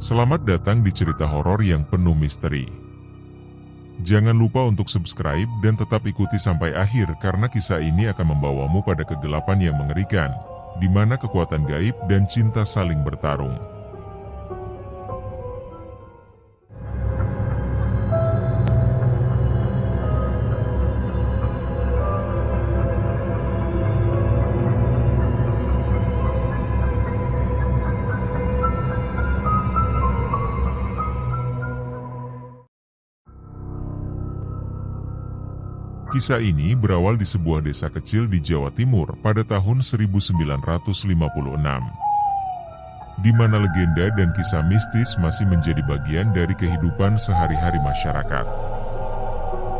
Selamat datang di cerita horor yang penuh misteri. Jangan lupa untuk subscribe dan tetap ikuti sampai akhir karena kisah ini akan membawamu pada kegelapan yang mengerikan, di mana kekuatan gaib dan cinta saling bertarung. Kisah ini berawal di sebuah desa kecil di Jawa Timur pada tahun 1956, di mana legenda dan kisah mistis masih menjadi bagian dari kehidupan sehari-hari masyarakat.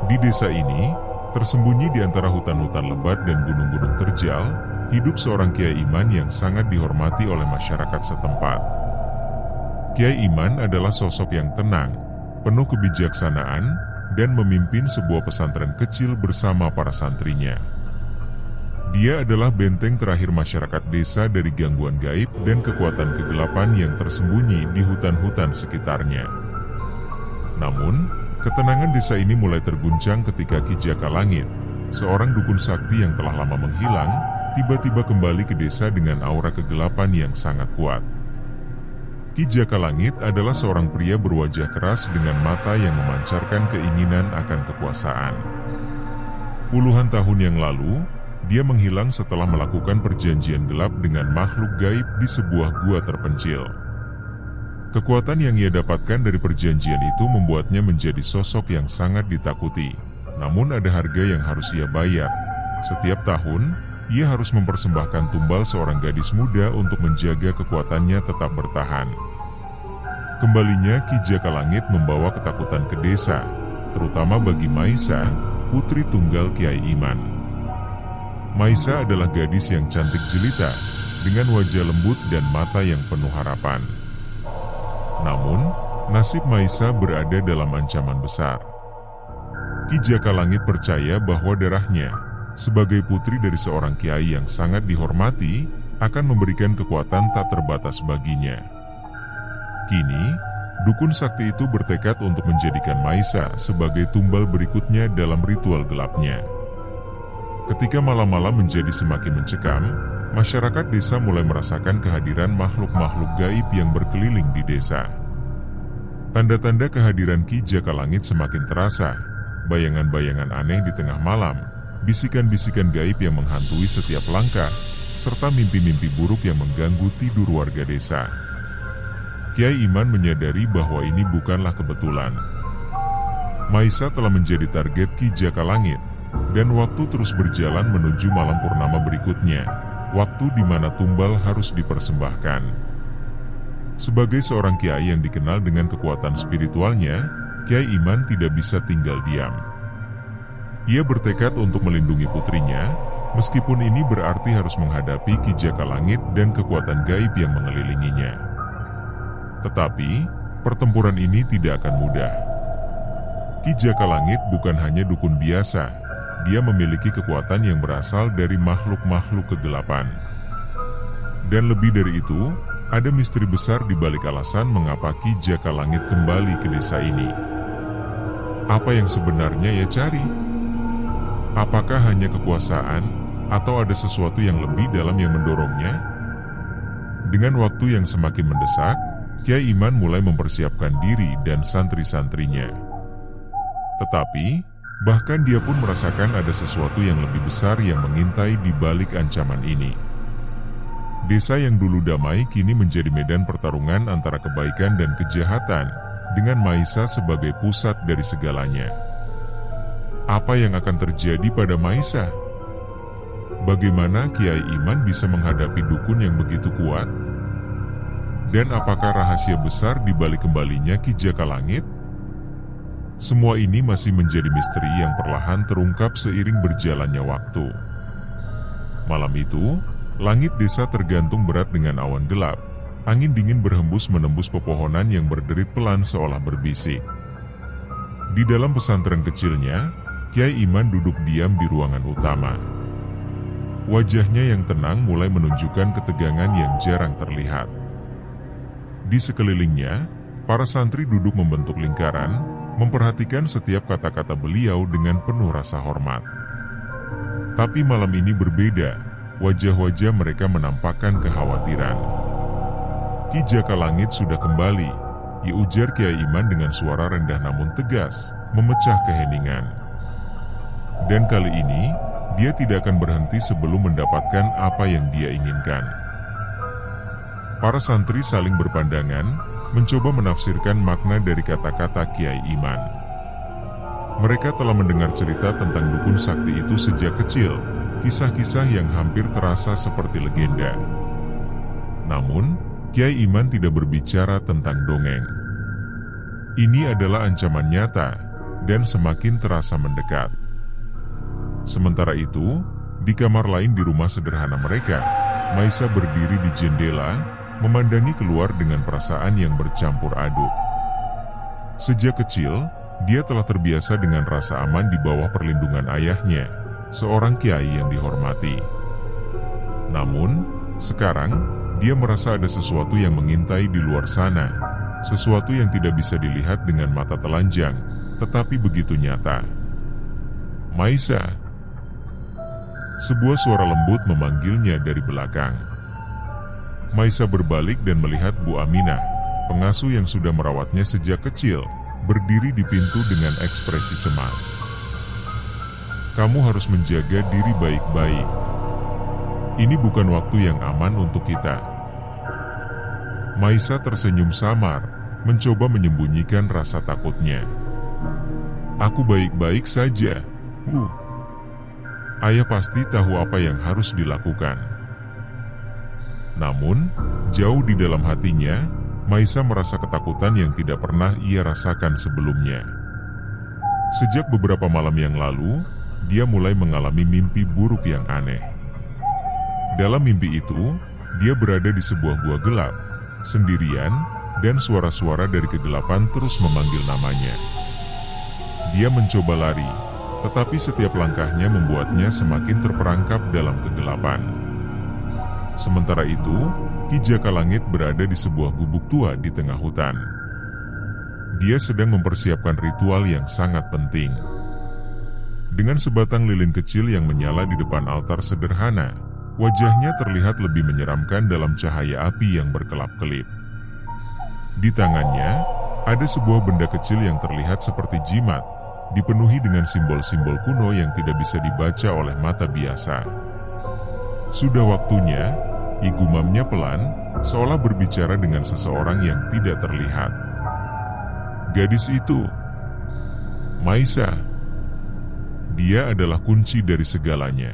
Di desa ini, tersembunyi di antara hutan-hutan lebat dan gunung-gunung terjal, hidup seorang Kiai Iman yang sangat dihormati oleh masyarakat setempat. Kiai Iman adalah sosok yang tenang, penuh kebijaksanaan, dan memimpin sebuah pesantren kecil bersama para santrinya. Dia adalah benteng terakhir masyarakat desa dari gangguan gaib dan kekuatan kegelapan yang tersembunyi di hutan-hutan sekitarnya. Namun, ketenangan desa ini mulai terguncang ketika Ki Jakalangit, seorang dukun sakti yang telah lama menghilang, tiba-tiba kembali ke desa dengan aura kegelapan yang sangat kuat. Ki Jakalangit adalah seorang pria berwajah keras dengan mata yang memancarkan keinginan akan kekuasaan. Puluhan tahun yang lalu, dia menghilang setelah melakukan perjanjian gelap dengan makhluk gaib di sebuah gua terpencil. Kekuatan yang ia dapatkan dari perjanjian itu membuatnya menjadi sosok yang sangat ditakuti. Namun ada harga yang harus ia bayar. Setiap tahun, ia harus mempersembahkan tumbal seorang gadis muda untuk menjaga kekuatannya tetap bertahan. Kembalinya Ki Jakalangit membawa ketakutan ke desa, terutama bagi Maisa, putri tunggal Kiai Iman. Maisa adalah gadis yang cantik jelita, dengan wajah lembut dan mata yang penuh harapan. Namun, nasib Maisa berada dalam ancaman besar. Ki Jakalangit percaya bahwa darahnya, sebagai putri dari seorang kiai yang sangat dihormati, akan memberikan kekuatan tak terbatas baginya. Kini, dukun sakti itu bertekad untuk menjadikan Maisa sebagai tumbal berikutnya dalam ritual gelapnya. Ketika malam-malam menjadi semakin mencekam, masyarakat desa mulai merasakan kehadiran makhluk-makhluk gaib yang berkeliling di desa. Tanda-tanda kehadiran Ki Jakalangit semakin terasa, bayangan-bayangan aneh di tengah malam, bisikan-bisikan gaib yang menghantui setiap langkah, serta mimpi-mimpi buruk yang mengganggu tidur warga desa. Kiai Iman menyadari bahwa ini bukanlah kebetulan. Maisa telah menjadi target Ki Jakalangit, dan waktu terus berjalan menuju malam purnama berikutnya, waktu di mana tumbal harus dipersembahkan. Sebagai seorang kiai yang dikenal dengan kekuatan spiritualnya, Kiai Iman tidak bisa tinggal diam. Ia bertekad untuk melindungi putrinya, meskipun ini berarti harus menghadapi Ki Jakalangit dan kekuatan gaib yang mengelilinginya. Tetapi, pertempuran ini tidak akan mudah. Ki Jakalangit bukan hanya dukun biasa, dia memiliki kekuatan yang berasal dari makhluk-makhluk kegelapan. Dan lebih dari itu, ada misteri besar di balik alasan mengapa Ki Jakalangit kembali ke desa ini. Apa yang sebenarnya ia cari? Apakah hanya kekuasaan, atau ada sesuatu yang lebih dalam yang mendorongnya? Dengan waktu yang semakin mendesak, Kiai Iman mulai mempersiapkan diri dan santri-santrinya. Tetapi, bahkan dia pun merasakan ada sesuatu yang lebih besar yang mengintai di balik ancaman ini. Desa yang dulu damai kini menjadi medan pertarungan antara kebaikan dan kejahatan, dengan Maisa sebagai pusat dari segalanya. Apa yang akan terjadi pada Maisa? Bagaimana Kiai Iman bisa menghadapi dukun yang begitu kuat? Dan apakah rahasia besar di balik kembalinya Ki Jakalangit? Semua ini masih menjadi misteri yang perlahan terungkap seiring berjalannya waktu. Malam itu, langit desa tergantung berat dengan awan gelap. Angin dingin berhembus menembus pepohonan yang berderit pelan seolah berbisik. Di dalam pesantren kecilnya, Kiai Iman duduk diam di ruangan utama. Wajahnya yang tenang mulai menunjukkan ketegangan yang jarang terlihat. Di sekelilingnya, para santri duduk membentuk lingkaran, memperhatikan setiap kata-kata beliau dengan penuh rasa hormat. Tapi malam ini berbeda, wajah-wajah mereka menampakkan kekhawatiran. Ki Jakalangit sudah kembali, ujar Kiai Iman dengan suara rendah namun tegas, memecah keheningan. Dan kali ini, dia tidak akan berhenti sebelum mendapatkan apa yang dia inginkan. Para santri saling berpandangan, mencoba menafsirkan makna dari kata-kata Kiai Iman. Mereka telah mendengar cerita tentang dukun sakti itu sejak kecil, kisah-kisah yang hampir terasa seperti legenda. Namun, Kiai Iman tidak berbicara tentang dongeng. Ini adalah ancaman nyata, dan semakin terasa mendekat. Sementara itu, di kamar lain di rumah sederhana mereka, Maisa berdiri di jendela, memandangi keluar dengan perasaan yang bercampur aduk. Sejak kecil, dia telah terbiasa dengan rasa aman di bawah perlindungan ayahnya, seorang kiai yang dihormati. Namun, sekarang, dia merasa ada sesuatu yang mengintai di luar sana, sesuatu yang tidak bisa dilihat dengan mata telanjang, tetapi begitu nyata. Maisa. Sebuah suara lembut memanggilnya dari belakang. Maisa berbalik dan melihat Bu Aminah, pengasuh yang sudah merawatnya sejak kecil, berdiri di pintu dengan ekspresi cemas. Kamu harus menjaga diri baik-baik. Ini bukan waktu yang aman untuk kita. Maisa tersenyum samar, mencoba menyembunyikan rasa takutnya. Aku baik-baik saja, Bu. Ayah pasti tahu apa yang harus dilakukan. Namun, jauh di dalam hatinya, Maisa merasa ketakutan yang tidak pernah ia rasakan sebelumnya. Sejak beberapa malam yang lalu, dia mulai mengalami mimpi buruk yang aneh. Dalam mimpi itu, dia berada di sebuah gua gelap, sendirian, dan suara-suara dari kegelapan terus memanggil namanya. Dia mencoba lari, tetapi setiap langkahnya membuatnya semakin terperangkap dalam kegelapan. Sementara itu, Ki Jakalangit berada di sebuah gubuk tua di tengah hutan. Dia sedang mempersiapkan ritual yang sangat penting. Dengan sebatang lilin kecil yang menyala di depan altar sederhana, wajahnya terlihat lebih menyeramkan dalam cahaya api yang berkelap-kelip. Di tangannya, ada sebuah benda kecil yang terlihat seperti jimat, dipenuhi dengan simbol-simbol kuno yang tidak bisa dibaca oleh mata biasa. Sudah waktunya, gumamnya pelan, seolah berbicara dengan seseorang yang tidak terlihat. Gadis itu, Maisa. Dia adalah kunci dari segalanya.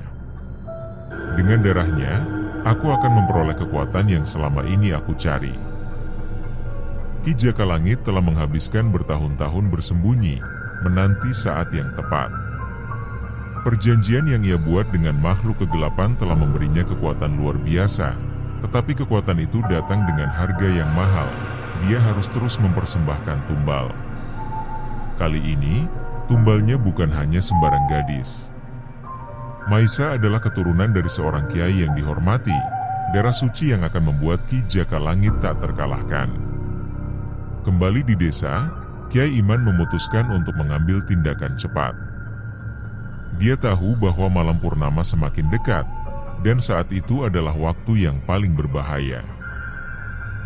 Dengan darahnya, aku akan memperoleh kekuatan yang selama ini aku cari. Ki Jakalangit telah menghabiskan bertahun-tahun bersembunyi, menanti saat yang tepat. Perjanjian yang ia buat dengan makhluk kegelapan telah memberinya kekuatan luar biasa, tetapi kekuatan itu datang dengan harga yang mahal. Dia harus terus mempersembahkan tumbal. Kali ini, tumbalnya bukan hanya sembarang gadis. Maisa adalah keturunan dari seorang kiai yang dihormati, darah suci yang akan membuat Ki Jakalangit tak terkalahkan. Kembali di desa, Kiai Iman memutuskan untuk mengambil tindakan cepat. Dia tahu bahwa malam purnama semakin dekat, dan saat itu adalah waktu yang paling berbahaya.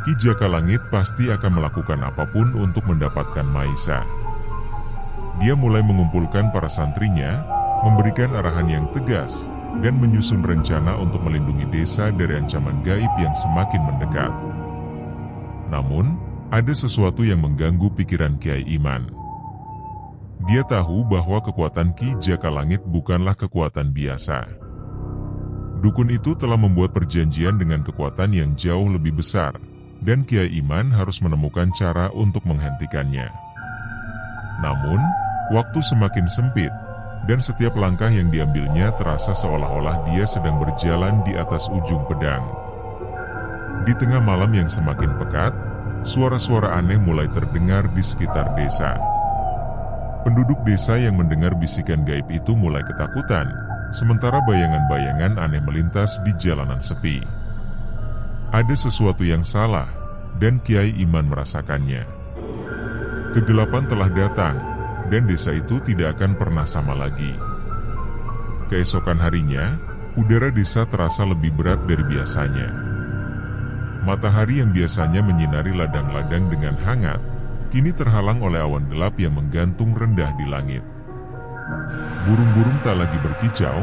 Ki Jakalangit pasti akan melakukan apapun untuk mendapatkan Maisa. Dia mulai mengumpulkan para santrinya, memberikan arahan yang tegas, dan menyusun rencana untuk melindungi desa dari ancaman gaib yang semakin mendekat. Namun, ada sesuatu yang mengganggu pikiran Kiai Iman. Dia tahu bahwa kekuatan Ki Jakalangit bukanlah kekuatan biasa. Dukun itu telah membuat perjanjian dengan kekuatan yang jauh lebih besar, dan Kiai Iman harus menemukan cara untuk menghentikannya. Namun, waktu semakin sempit, dan setiap langkah yang diambilnya terasa seolah-olah dia sedang berjalan di atas ujung pedang. Di tengah malam yang semakin pekat, suara-suara aneh mulai terdengar di sekitar desa. Penduduk desa yang mendengar bisikan gaib itu mulai ketakutan, sementara bayangan-bayangan aneh melintas di jalanan sepi. Ada sesuatu yang salah, dan Kiai Iman merasakannya. Kegelapan telah datang, dan desa itu tidak akan pernah sama lagi. Keesokan harinya, udara desa terasa lebih berat dari biasanya. Matahari yang biasanya menyinari ladang-ladang dengan hangat, kini terhalang oleh awan gelap yang menggantung rendah di langit. Burung-burung tak lagi berkicau,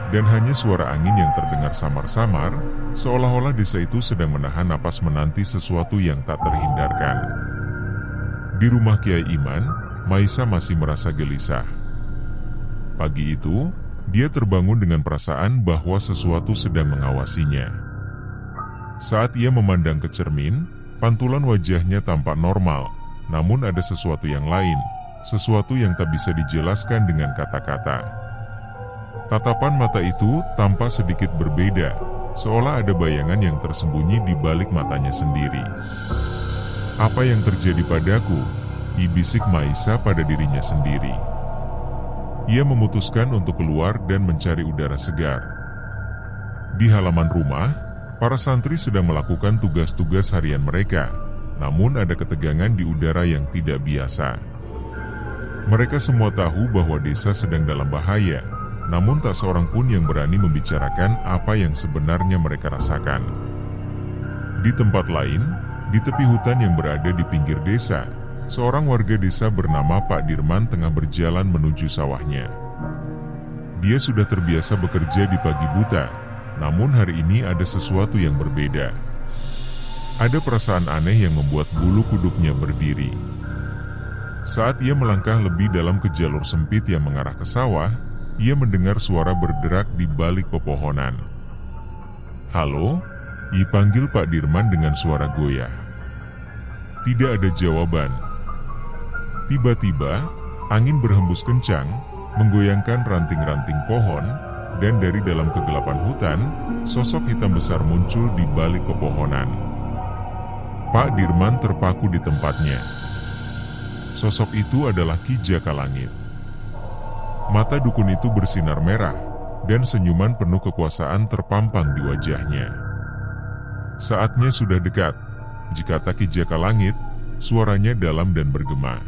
dan hanya suara angin yang terdengar samar-samar, seolah-olah desa itu sedang menahan napas menanti sesuatu yang tak terhindarkan. Di rumah Kiai Iman, Maisa masih merasa gelisah. Pagi itu, dia terbangun dengan perasaan bahwa sesuatu sedang mengawasinya. Saat ia memandang ke cermin, pantulan wajahnya tampak normal, namun ada sesuatu yang lain, sesuatu yang tak bisa dijelaskan dengan kata-kata. Tatapan mata itu tampak sedikit berbeda, seolah ada bayangan yang tersembunyi di balik matanya sendiri. "Apa yang terjadi padaku?" bisik Maisa pada dirinya sendiri. Ia memutuskan untuk keluar dan mencari udara segar. Di halaman rumah, para santri sedang melakukan tugas-tugas harian mereka, namun ada ketegangan di udara yang tidak biasa. Mereka semua tahu bahwa desa sedang dalam bahaya, namun tak seorang pun yang berani membicarakan apa yang sebenarnya mereka rasakan. Di tempat lain, di tepi hutan yang berada di pinggir desa, seorang warga desa bernama Pak Dirman tengah berjalan menuju sawahnya. Dia sudah terbiasa bekerja di pagi buta, namun hari ini ada sesuatu yang berbeda. Ada perasaan aneh yang membuat bulu kuduknya berdiri. Saat ia melangkah lebih dalam ke jalur sempit yang mengarah ke sawah, ia mendengar suara berderak di balik pepohonan. "Halo?" dipanggil Pak Dirman dengan suara goyah. Tidak ada jawaban. Tiba-tiba, angin berhembus kencang, menggoyangkan ranting-ranting pohon, dan dari dalam kegelapan hutan, sosok hitam besar muncul di balik pepohonan. Pak Dirman terpaku di tempatnya. Sosok itu adalah Ki Jakalangit. Mata dukun itu bersinar merah, dan senyuman penuh kekuasaan terpampang di wajahnya. "Saatnya sudah dekat," kata Ki Jakalangit, suaranya dalam dan bergema.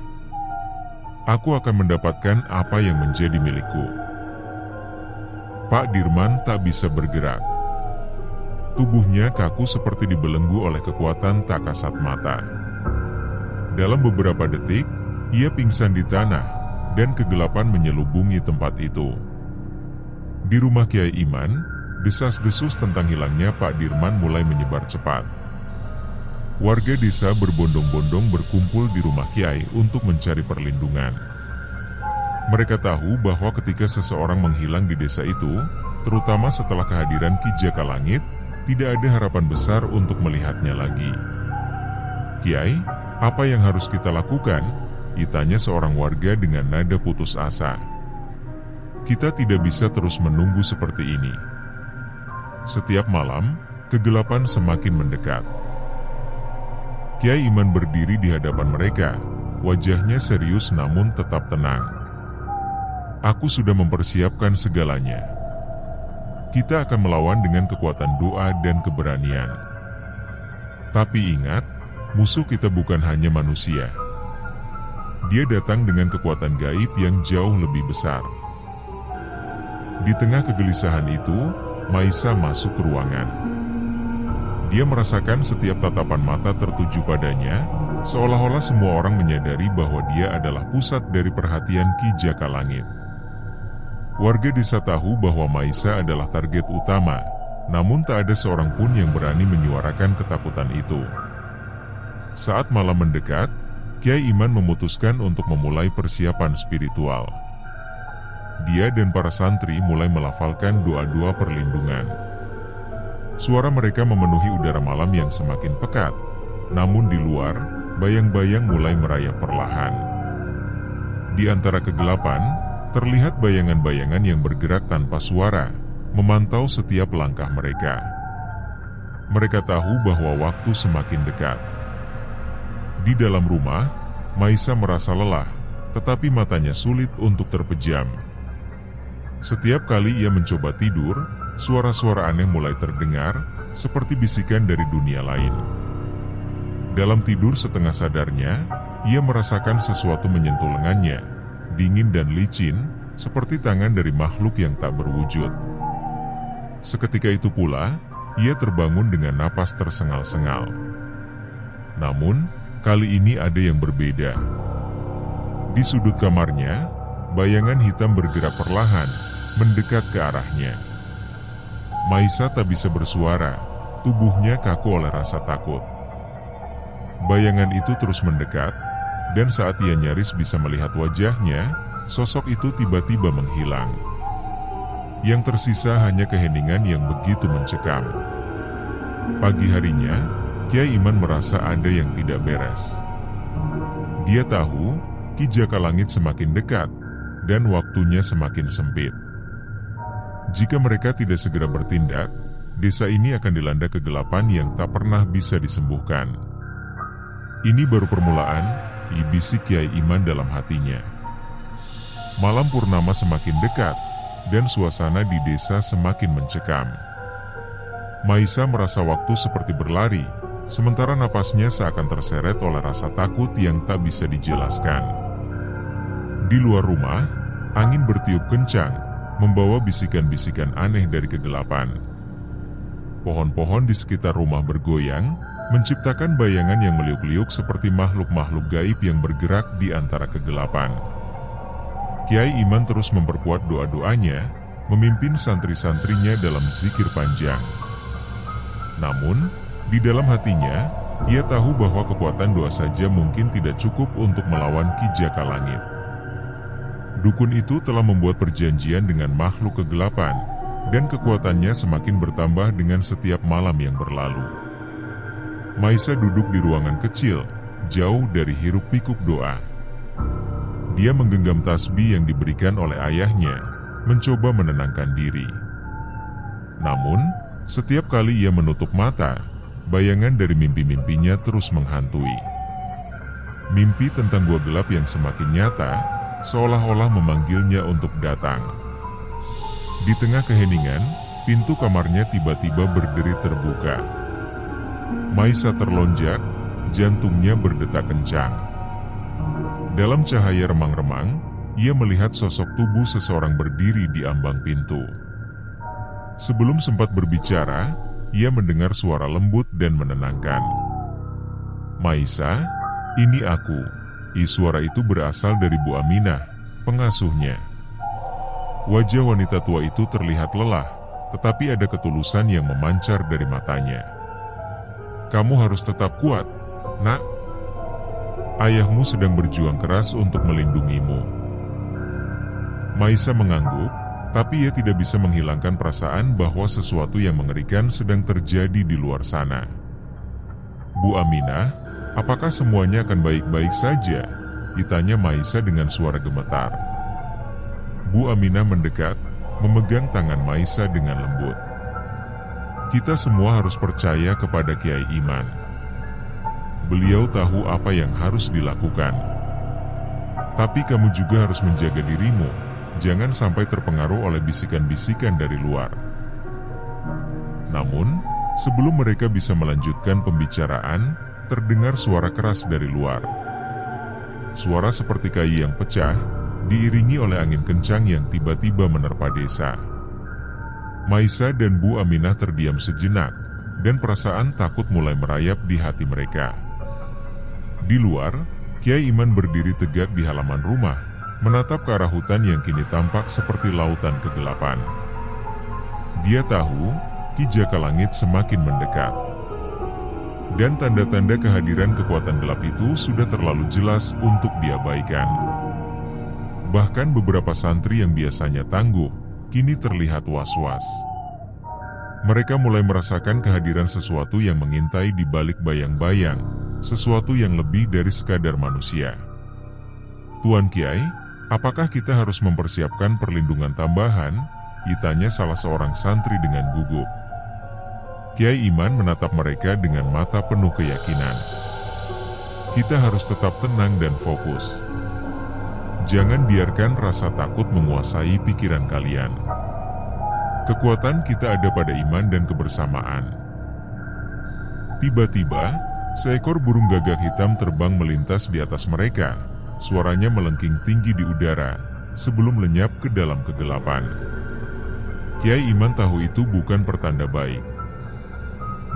"Aku akan mendapatkan apa yang menjadi milikku." Pak Dirman tak bisa bergerak. Tubuhnya kaku seperti dibelenggu oleh kekuatan tak kasat mata. Dalam beberapa detik, ia pingsan di tanah, dan kegelapan menyelubungi tempat itu. Di rumah Kiai Iman, desas-desus tentang hilangnya Pak Dirman mulai menyebar cepat. Warga desa berbondong-bondong berkumpul di rumah Kiai untuk mencari perlindungan. Mereka tahu bahwa ketika seseorang menghilang di desa itu, terutama setelah kehadiran Ki Jakalangit, tidak ada harapan besar untuk melihatnya lagi. "Kiai, apa yang harus kita lakukan?" ditanya seorang warga dengan nada putus asa. "Kita tidak bisa terus menunggu seperti ini." Setiap malam, kegelapan semakin mendekat. Kiai Iman berdiri di hadapan mereka, wajahnya serius namun tetap tenang. "Aku sudah mempersiapkan segalanya. Kita akan melawan dengan kekuatan doa dan keberanian. Tapi ingat, musuh kita bukan hanya manusia. Dia datang dengan kekuatan gaib yang jauh lebih besar." Di tengah kegelisahan itu, Maisa masuk ke ruangan. Dia merasakan setiap tatapan mata tertuju padanya, seolah-olah semua orang menyadari bahwa dia adalah pusat dari perhatian Ki Jakalangit. Warga desa tahu bahwa Maisa adalah target utama, namun tak ada seorang pun yang berani menyuarakan ketakutan itu. Saat malam mendekat, Kiai Iman memutuskan untuk memulai persiapan spiritual. Dia dan para santri mulai melafalkan doa-doa perlindungan. Suara mereka memenuhi udara malam yang semakin pekat, namun di luar, bayang-bayang mulai merayap perlahan. Di antara kegelapan, terlihat bayangan-bayangan yang bergerak tanpa suara, memantau setiap langkah mereka. Mereka tahu bahwa waktu semakin dekat. Di dalam rumah, Maisa merasa lelah, tetapi matanya sulit untuk terpejam. Setiap kali ia mencoba tidur, suara-suara aneh mulai terdengar, seperti bisikan dari dunia lain. Dalam tidur setengah sadarnya, ia merasakan sesuatu menyentuh lengannya, dingin dan licin, seperti tangan dari makhluk yang tak berwujud. Seketika itu pula, ia terbangun dengan napas tersengal-sengal. Namun, kali ini ada yang berbeda. Di sudut kamarnya, bayangan hitam bergerak perlahan, mendekat ke arahnya. Maisa tak bisa bersuara, tubuhnya kaku oleh rasa takut. Bayangan itu terus mendekat, dan saat ia nyaris bisa melihat wajahnya, sosok itu tiba-tiba menghilang. Yang tersisa hanya keheningan yang begitu mencekam. Pagi harinya, Kyai Iman merasa ada yang tidak beres. Dia tahu, Ki Jaka Langit semakin dekat, dan waktunya semakin sempit. Jika mereka tidak segera bertindak, desa ini akan dilanda kegelapan yang tak pernah bisa disembuhkan. Ini baru permulaan, bisik Kyai Iman dalam hatinya. Malam purnama semakin dekat, dan suasana di desa semakin mencekam. Maisa merasa waktu seperti berlari, sementara napasnya seakan terseret oleh rasa takut yang tak bisa dijelaskan. Di luar rumah, angin bertiup kencang, membawa bisikan-bisikan aneh dari kegelapan. Pohon-pohon di sekitar rumah bergoyang, menciptakan bayangan yang meliuk-liuk seperti makhluk-makhluk gaib yang bergerak di antara kegelapan. Kyai Iman terus memperkuat doa-doanya, memimpin santri-santrinya dalam zikir panjang. Namun, di dalam hatinya, ia tahu bahwa kekuatan doa saja mungkin tidak cukup untuk melawan Ki Jaka Langit. Dukun itu telah membuat perjanjian dengan makhluk kegelapan, dan kekuatannya semakin bertambah dengan setiap malam yang berlalu. Maisa duduk di ruangan kecil, jauh dari hiruk-pikuk doa. Dia menggenggam tasbih yang diberikan oleh ayahnya, mencoba menenangkan diri. Namun, setiap kali ia menutup mata, bayangan dari mimpi-mimpinya terus menghantui. Mimpi tentang gua gelap yang semakin nyata, seolah-olah memanggilnya untuk datang. Di tengah keheningan, pintu kamarnya tiba-tiba berderi terbuka. Maisa terlonjak, jantungnya berdetak kencang. Dalam cahaya remang-remang, ia melihat sosok tubuh seseorang berdiri di ambang pintu. Sebelum sempat berbicara, ia mendengar suara lembut dan menenangkan. "Maisa, ini aku." Suara itu berasal dari Bu Aminah, pengasuhnya. Wajah wanita tua itu terlihat lelah, tetapi ada ketulusan yang memancar dari matanya. "Kamu harus tetap kuat, Nak. Ayahmu sedang berjuang keras untuk melindungimu." Maisa mengangguk, tapi ia tidak bisa menghilangkan perasaan bahwa sesuatu yang mengerikan sedang terjadi di luar sana. "Bu Aminah, apakah semuanya akan baik-baik saja?" ditanya Maisa dengan suara gemetar. Bu Aminah mendekat, memegang tangan Maisa dengan lembut. "Kita semua harus percaya kepada Kyai Iman. Beliau tahu apa yang harus dilakukan. Tapi kamu juga harus menjaga dirimu, jangan sampai terpengaruh oleh bisikan-bisikan dari luar." Namun, sebelum mereka bisa melanjutkan pembicaraan, terdengar suara keras dari luar. Suara seperti kayu yang pecah, diiringi oleh angin kencang yang tiba-tiba menerpa desa. Maisa dan Bu Aminah terdiam sejenak, dan perasaan takut mulai merayap di hati mereka. Di luar, Kyai Iman berdiri tegak di halaman rumah, menatap ke arah hutan yang kini tampak seperti lautan kegelapan. Dia tahu, Ki Jaka Langit semakin mendekat. Dan tanda-tanda kehadiran kekuatan gelap itu sudah terlalu jelas untuk diabaikan. Bahkan beberapa santri yang biasanya tangguh, kini terlihat was-was. Mereka mulai merasakan kehadiran sesuatu yang mengintai di balik bayang-bayang, sesuatu yang lebih dari sekadar manusia. "Tuan Kiai, apakah kita harus mempersiapkan perlindungan tambahan?" ditanya salah seorang santri dengan gugup. Kyai Iman menatap mereka dengan mata penuh keyakinan. "Kita harus tetap tenang dan fokus. Jangan biarkan rasa takut menguasai pikiran kalian. Kekuatan kita ada pada iman dan kebersamaan." Tiba-tiba, Seekor burung gagak hitam terbang melintas di atas mereka. Suaranya melengking tinggi di udara sebelum lenyap ke dalam kegelapan. Kyai Iman tahu itu bukan pertanda baik.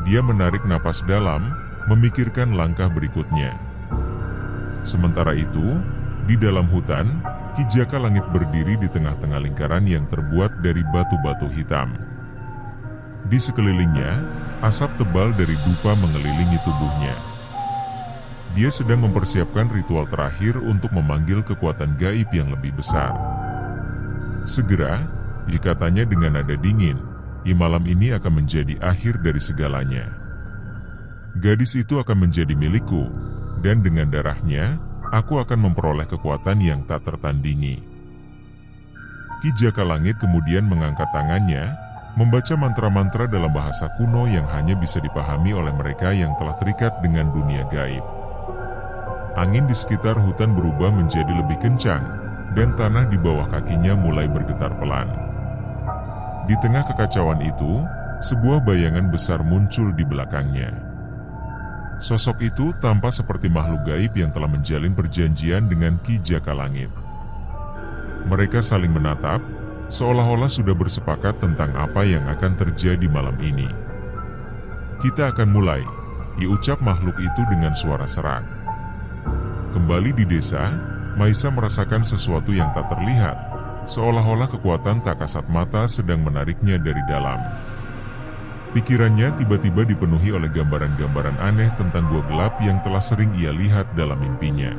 Dia menarik napas dalam, memikirkan langkah berikutnya. Sementara itu, di dalam hutan, Ki Jaka Langit berdiri di tengah-tengah lingkaran yang terbuat dari batu-batu hitam. Di sekelilingnya, asap tebal dari dupa mengelilingi tubuhnya. Dia sedang mempersiapkan ritual terakhir untuk memanggil kekuatan gaib yang lebih besar. Segera, dikatanya dengan nada dingin, malam ini akan menjadi akhir dari segalanya. Gadis itu akan menjadi milikku, dan dengan darahnya, aku akan memperoleh kekuatan yang tak tertandingi. Ki Jaka Langit kemudian mengangkat tangannya, membaca mantra-mantra dalam bahasa kuno yang hanya bisa dipahami oleh mereka yang telah terikat dengan dunia gaib. Angin di sekitar hutan berubah menjadi lebih kencang, dan tanah di bawah kakinya mulai bergetar pelan. Di tengah kekacauan itu, sebuah bayangan besar muncul di belakangnya. Sosok itu tampak seperti makhluk gaib yang telah menjalin perjanjian dengan Ki Jaka Langit. Mereka saling menatap, seolah-olah sudah bersepakat tentang apa yang akan terjadi malam ini. Kita akan mulai, diucap makhluk itu dengan suara serak. Kembali di desa, Maisa merasakan sesuatu yang tak terlihat, seolah-olah kekuatan tak kasat mata sedang menariknya dari dalam. Pikirannya tiba-tiba dipenuhi oleh gambaran-gambaran aneh tentang gua gelap yang telah sering ia lihat dalam mimpinya.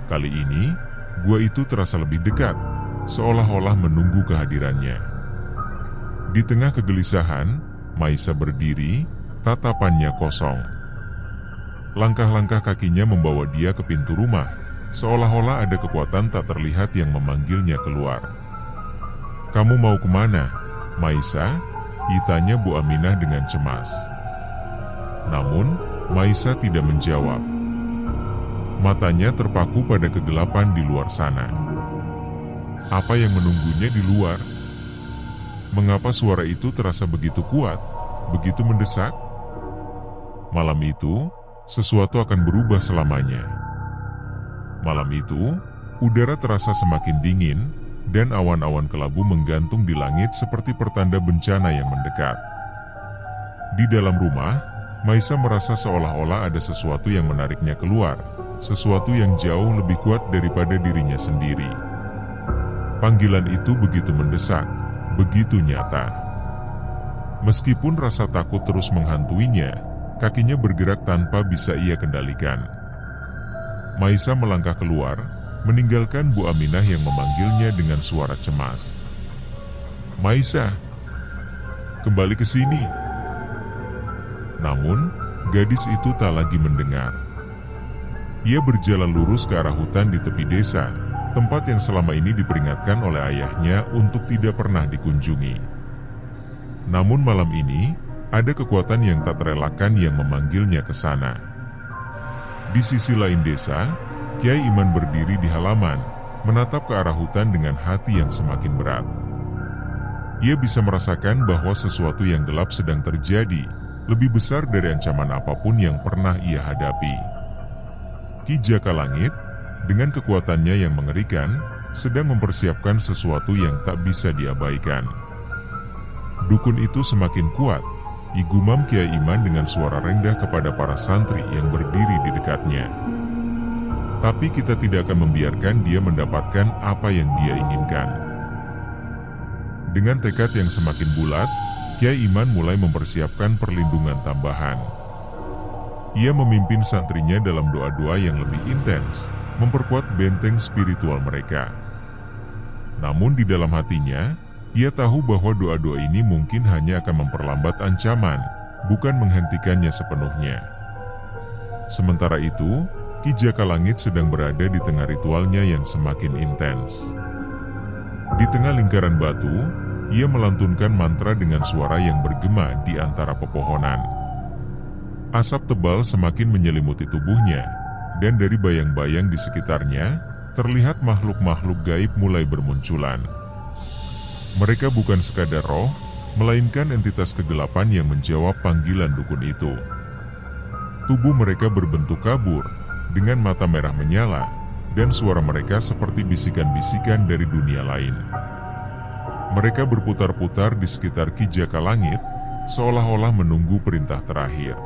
Kali ini, gua itu terasa lebih dekat, seolah-olah menunggu kehadirannya. Di tengah kegelisahan, Maisa berdiri, tatapannya kosong. Langkah-langkah kakinya membawa dia ke pintu rumah, seolah-olah ada kekuatan tak terlihat yang memanggilnya keluar. "Kamu mau kemana, Maisa?" tanya Bu Aminah dengan cemas. Namun, Maisa tidak menjawab. Matanya terpaku pada kegelapan di luar sana. Apa yang menunggunya di luar? Mengapa suara itu terasa begitu kuat, begitu mendesak? Malam itu, sesuatu akan berubah selamanya. Malam itu, udara terasa semakin dingin, dan awan-awan kelabu menggantung di langit seperti pertanda bencana yang mendekat. Di dalam rumah, Maisa merasa seolah-olah ada sesuatu yang menariknya keluar, sesuatu yang jauh lebih kuat daripada dirinya sendiri. Panggilan itu begitu mendesak, begitu nyata. Meskipun rasa takut terus menghantuinya, kakinya bergerak tanpa bisa ia kendalikan. Maisa melangkah keluar, meninggalkan Bu Aminah yang memanggilnya dengan suara cemas. "Maisa, kembali ke sini." Namun, gadis itu tak lagi mendengar. Ia berjalan lurus ke arah hutan di tepi desa, tempat yang selama ini diperingatkan oleh ayahnya untuk tidak pernah dikunjungi. Namun malam ini, ada kekuatan yang tak terelakkan yang memanggilnya ke sana. Di sisi lain desa, Kyai Iman berdiri di halaman, menatap ke arah hutan dengan hati yang semakin berat. Ia bisa merasakan bahwa sesuatu yang gelap sedang terjadi, lebih besar dari ancaman apapun yang pernah ia hadapi. Ki Jaka Langit, dengan kekuatannya yang mengerikan, sedang mempersiapkan sesuatu yang tak bisa diabaikan. Dukun itu semakin kuat, igumam Kyai Iman dengan suara rendah kepada para santri yang berdiri di dekatnya. Tapi kita tidak akan membiarkan dia mendapatkan apa yang dia inginkan. Dengan tekad yang semakin bulat, Kyai Iman mulai mempersiapkan perlindungan tambahan. Ia memimpin santrinya dalam doa-doa yang lebih intens, memperkuat benteng spiritual mereka. Namun di dalam hatinya, ia tahu bahwa doa-doa ini mungkin hanya akan memperlambat ancaman, bukan menghentikannya sepenuhnya. Sementara itu, Ki Jaka Langit sedang berada di tengah ritualnya yang semakin intens. Di tengah lingkaran batu, ia melantunkan mantra dengan suara yang bergema di antara pepohonan. Asap tebal semakin menyelimuti tubuhnya, dan dari bayang-bayang di sekitarnya, terlihat makhluk-makhluk gaib mulai bermunculan. Mereka bukan sekadar roh, melainkan entitas kegelapan yang menjawab panggilan dukun itu. Tubuh mereka berbentuk kabur, dengan mata merah menyala, dan suara mereka seperti bisikan-bisikan dari dunia lain. Mereka berputar-putar di sekitar Ki Jakalangit, seolah-olah menunggu perintah terakhir.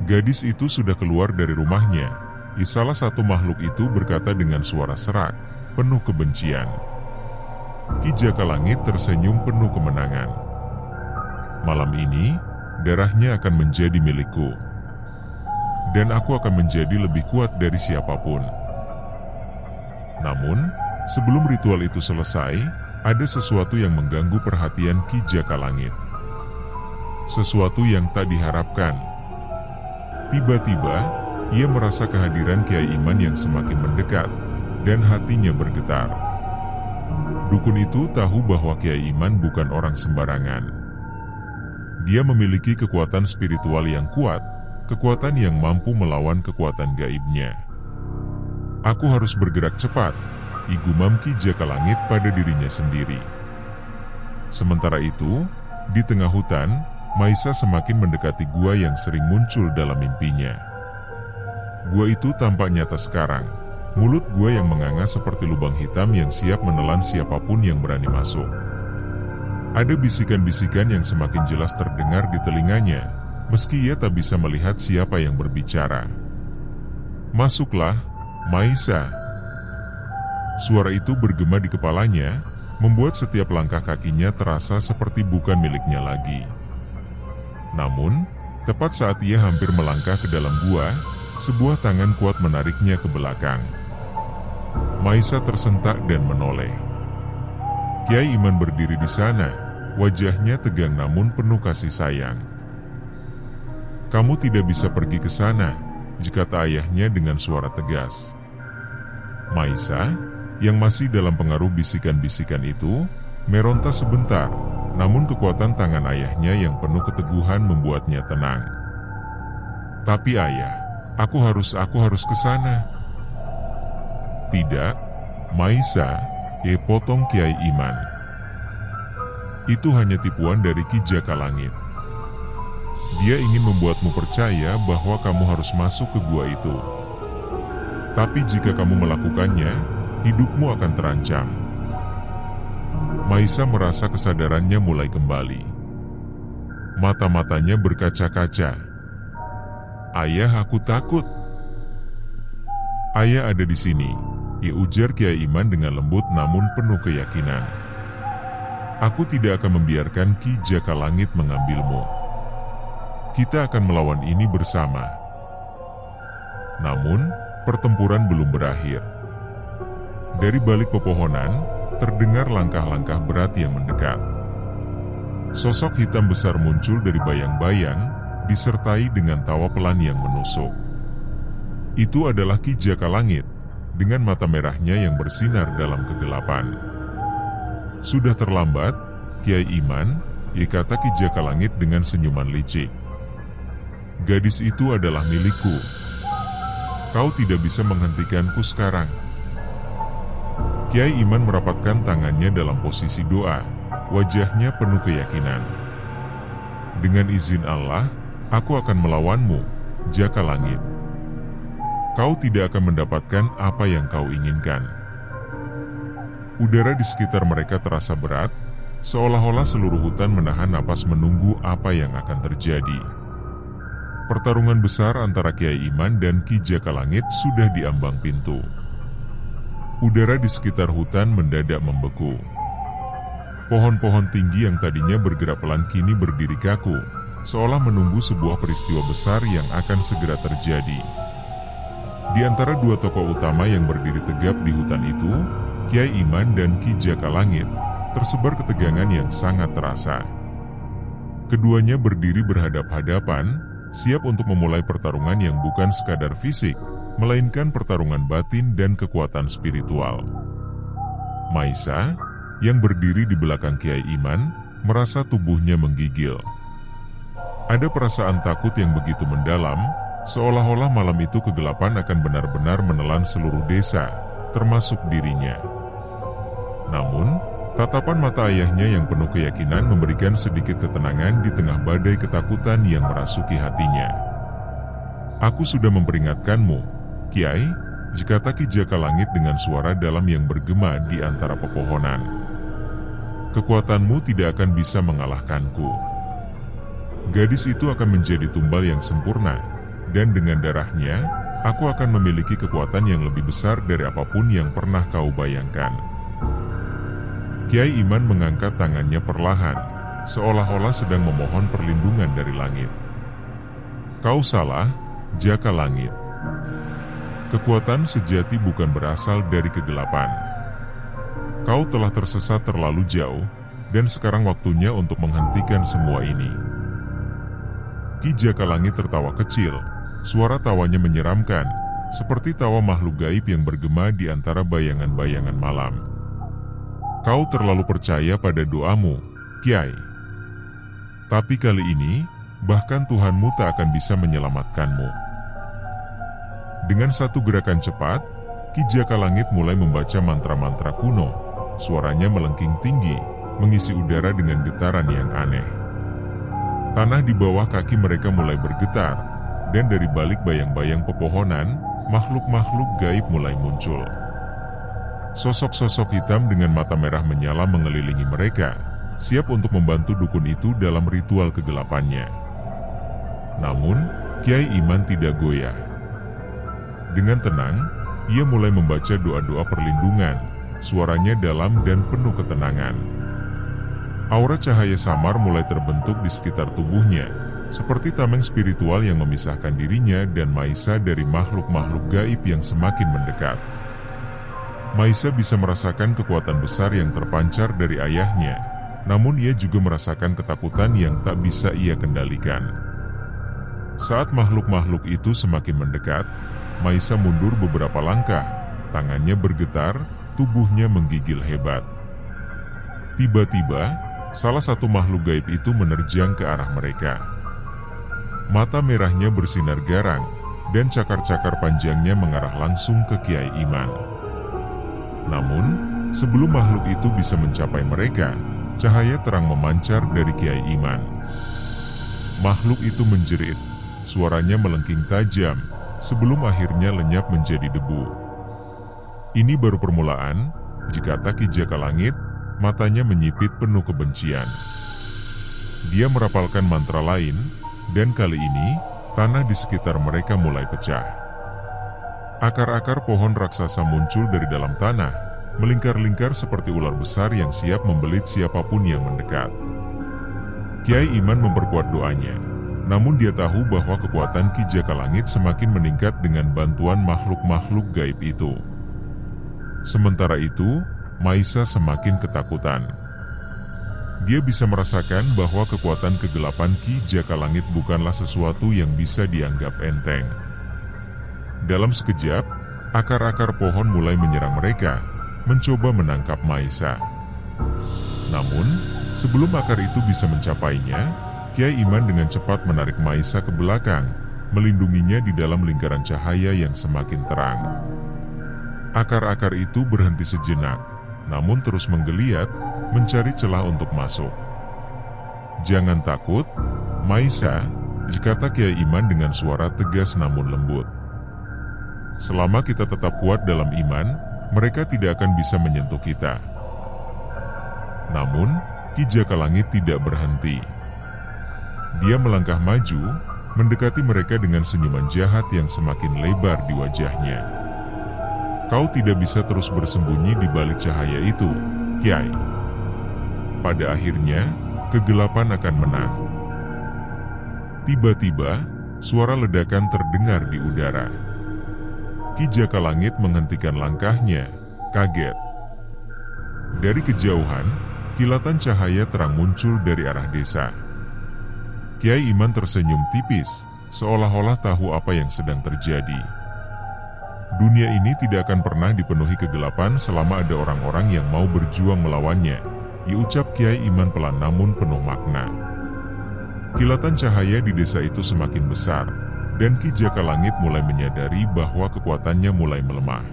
Gadis itu sudah keluar dari rumahnya. Salah satu makhluk itu berkata dengan suara serak, penuh kebencian. Ki Jakalangit tersenyum penuh kemenangan. Malam ini, darahnya akan menjadi milikku. Dan aku akan menjadi lebih kuat dari siapapun. Namun, sebelum ritual itu selesai, ada sesuatu yang mengganggu perhatian Ki Jakalangit. Sesuatu yang tak diharapkan. Tiba-tiba, ia merasa kehadiran Kiai Iman yang semakin mendekat, dan hatinya bergetar. Dukun itu tahu bahwa Kiai Iman bukan orang sembarangan. Dia memiliki kekuatan spiritual yang kuat, kekuatan yang mampu melawan kekuatan gaibnya. Aku harus bergerak cepat, igumam Ki Jakalangit pada dirinya sendiri. Sementara itu, di tengah hutan, Maisa semakin mendekati gua yang sering muncul dalam mimpinya. Gua itu tampak nyata sekarang. Mulut gua yang menganga seperti lubang hitam yang siap menelan siapapun yang berani masuk. Ada bisikan-bisikan yang semakin jelas terdengar di telinganya, meski ia tak bisa melihat siapa yang berbicara. "Masuklah, Maisa." Suara itu bergema di kepalanya, membuat setiap langkah kakinya terasa seperti bukan miliknya lagi. Namun, tepat saat ia hampir melangkah ke dalam gua, sebuah tangan kuat menariknya ke belakang. Maisa tersentak dan menoleh. Kiai Iman berdiri di sana, wajahnya tegang namun penuh kasih sayang. "Kamu tidak bisa pergi ke sana," kata ayahnya dengan suara tegas. Maisa, yang masih dalam pengaruh bisikan-bisikan itu, meronta sebentar, namun kekuatan tangan ayahnya yang penuh keteguhan membuatnya tenang. "Tapi ayah, aku harus ke sana." "Tidak, Maisa," potong Kiai Iman. "Itu hanya tipuan dari Ki Jakalangit. Dia ingin membuatmu percaya bahwa kamu harus masuk ke gua itu. Tapi jika kamu melakukannya, hidupmu akan terancam." Maisa merasa kesadarannya mulai kembali. Mata-matanya berkaca-kaca. "Ayah, aku takut." "Ayah ada di sini," ujar Kiai Iman dengan lembut namun penuh keyakinan. "Aku tidak akan membiarkan Ki Jakalangit mengambilmu. Kita akan melawan ini bersama." Namun, pertempuran belum berakhir. Dari balik pepohonan, terdengar langkah-langkah berat yang mendekat. Sosok hitam besar muncul dari bayang-bayang, disertai dengan tawa pelan yang menusuk. Itu adalah Ki Jakalangit, dengan mata merahnya yang bersinar dalam kegelapan. "Sudah terlambat, Kiai Iman," kata Ki Jakalangit dengan senyuman licik. "Gadis itu adalah milikku. Kau tidak bisa menghentikanku sekarang." Kiai Iman merapatkan tangannya dalam posisi doa, wajahnya penuh keyakinan. "Dengan izin Allah, aku akan melawanmu, Jakalangit. Kau tidak akan mendapatkan apa yang kau inginkan." Udara di sekitar mereka terasa berat, seolah-olah seluruh hutan menahan napas menunggu apa yang akan terjadi. Pertarungan besar antara Kiai Iman dan Ki Jakalangit sudah di ambang pintu. Udara di sekitar hutan mendadak membeku. Pohon-pohon tinggi yang tadinya bergerak pelan kini berdiri kaku, seolah menunggu sebuah peristiwa besar yang akan segera terjadi. Di antara dua tokoh utama yang berdiri tegap di hutan itu, Kiai Iman dan Ki Jakalangit, tersebar ketegangan yang sangat terasa. Keduanya berdiri berhadap-hadapan, siap untuk memulai pertarungan yang bukan sekadar fisik, melainkan pertarungan batin dan kekuatan spiritual. Maisa, yang berdiri di belakang Kiai Iman, merasa tubuhnya menggigil. Ada perasaan takut yang begitu mendalam, seolah-olah malam itu kegelapan akan benar-benar menelan seluruh desa, termasuk dirinya. Namun, tatapan mata ayahnya yang penuh keyakinan memberikan sedikit ketenangan di tengah badai ketakutan yang merasuki hatinya. Aku sudah memperingatkanmu, Kiai, kata Ki Jaka Langit dengan suara dalam yang bergema di antara pepohonan. Kekuatanmu tidak akan bisa mengalahkanku. Gadis itu akan menjadi tumbal yang sempurna, dan dengan darahnya, aku akan memiliki kekuatan yang lebih besar dari apapun yang pernah kau bayangkan. Kiai Iman mengangkat tangannya perlahan, seolah-olah sedang memohon perlindungan dari langit. Kau salah, Jaka Langit. Kekuatan sejati bukan berasal dari kegelapan. Kau telah tersesat terlalu jauh, dan sekarang waktunya untuk menghentikan semua ini. Ki Jaka Langit tertawa kecil, suara tawanya menyeramkan, seperti tawa makhluk gaib yang bergema di antara bayangan-bayangan malam. Kau terlalu percaya pada doamu, Kiai. Tapi kali ini, bahkan Tuhanmu tak akan bisa menyelamatkanmu. Dengan satu gerakan cepat, Ki Jaka Langit mulai membaca mantra-mantra kuno. Suaranya melengking tinggi, mengisi udara dengan getaran yang aneh. Tanah di bawah kaki mereka mulai bergetar, dan dari balik bayang-bayang pepohonan, makhluk-makhluk gaib mulai muncul. Sosok-sosok hitam dengan mata merah menyala mengelilingi mereka, siap untuk membantu dukun itu dalam ritual kegelapannya. Namun, Kiai Iman tidak goyah. Dengan tenang, ia mulai membaca doa-doa perlindungan, suaranya dalam dan penuh ketenangan. Aura cahaya samar mulai terbentuk di sekitar tubuhnya, seperti tameng spiritual yang memisahkan dirinya dan Maisa dari makhluk-makhluk gaib yang semakin mendekat. Maisa bisa merasakan kekuatan besar yang terpancar dari ayahnya, namun ia juga merasakan ketakutan yang tak bisa ia kendalikan. Saat makhluk-makhluk itu semakin mendekat, Maisa mundur beberapa langkah, tangannya bergetar, tubuhnya menggigil hebat. Tiba-tiba, salah satu makhluk gaib itu menerjang ke arah mereka. Mata merahnya bersinar garang, dan cakar-cakar panjangnya mengarah langsung ke Kiai Iman. Namun, sebelum makhluk itu bisa mencapai mereka, cahaya terang memancar dari Kiai Iman. Makhluk itu menjerit, suaranya melengking tajam, sebelum akhirnya lenyap menjadi debu. Ini baru permulaan, kata Ki Jaka Langit, matanya menyipit penuh kebencian. Dia merapalkan mantra lain, dan kali ini, tanah di sekitar mereka mulai pecah. Akar-akar pohon raksasa muncul dari dalam tanah, melingkar-lingkar seperti ular besar yang siap membelit siapapun yang mendekat. Kiai Iman memperkuat doanya. Namun dia tahu bahwa kekuatan Ki Jaka Langit semakin meningkat dengan bantuan makhluk-makhluk gaib itu. Sementara itu, Maisa semakin ketakutan. Dia bisa merasakan bahwa kekuatan kegelapan Ki Jaka Langit bukanlah sesuatu yang bisa dianggap enteng. Dalam sekejap, akar-akar pohon mulai menyerang mereka, mencoba menangkap Maisa. Namun, sebelum akar itu bisa mencapainya, Kiai Iman dengan cepat menarik Maisa ke belakang, melindunginya di dalam lingkaran cahaya yang semakin terang. Akar-akar itu berhenti sejenak, namun terus menggeliat, mencari celah untuk masuk. Jangan takut, Maisa, kata Kiai Iman dengan suara tegas namun lembut. Selama kita tetap kuat dalam iman, mereka tidak akan bisa menyentuh kita. Namun, Ki Jaka Langit tidak berhenti. Dia melangkah maju, mendekati mereka dengan senyuman jahat yang semakin lebar di wajahnya. Kau tidak bisa terus bersembunyi di balik cahaya itu, Kiai. Pada akhirnya, kegelapan akan menang. Tiba-tiba, suara ledakan terdengar di udara. Ki Jaka Langit menghentikan langkahnya, kaget. Dari kejauhan, kilatan cahaya terang muncul dari arah desa. Kiai Iman tersenyum tipis, seolah-olah tahu apa yang sedang terjadi. Dunia ini tidak akan pernah dipenuhi kegelapan selama ada orang-orang yang mau berjuang melawannya, diucap Kiai Iman pelan namun penuh makna. Kilatan cahaya di desa itu semakin besar, dan Ki Jaka Langit mulai menyadari bahwa kekuatannya mulai melemah.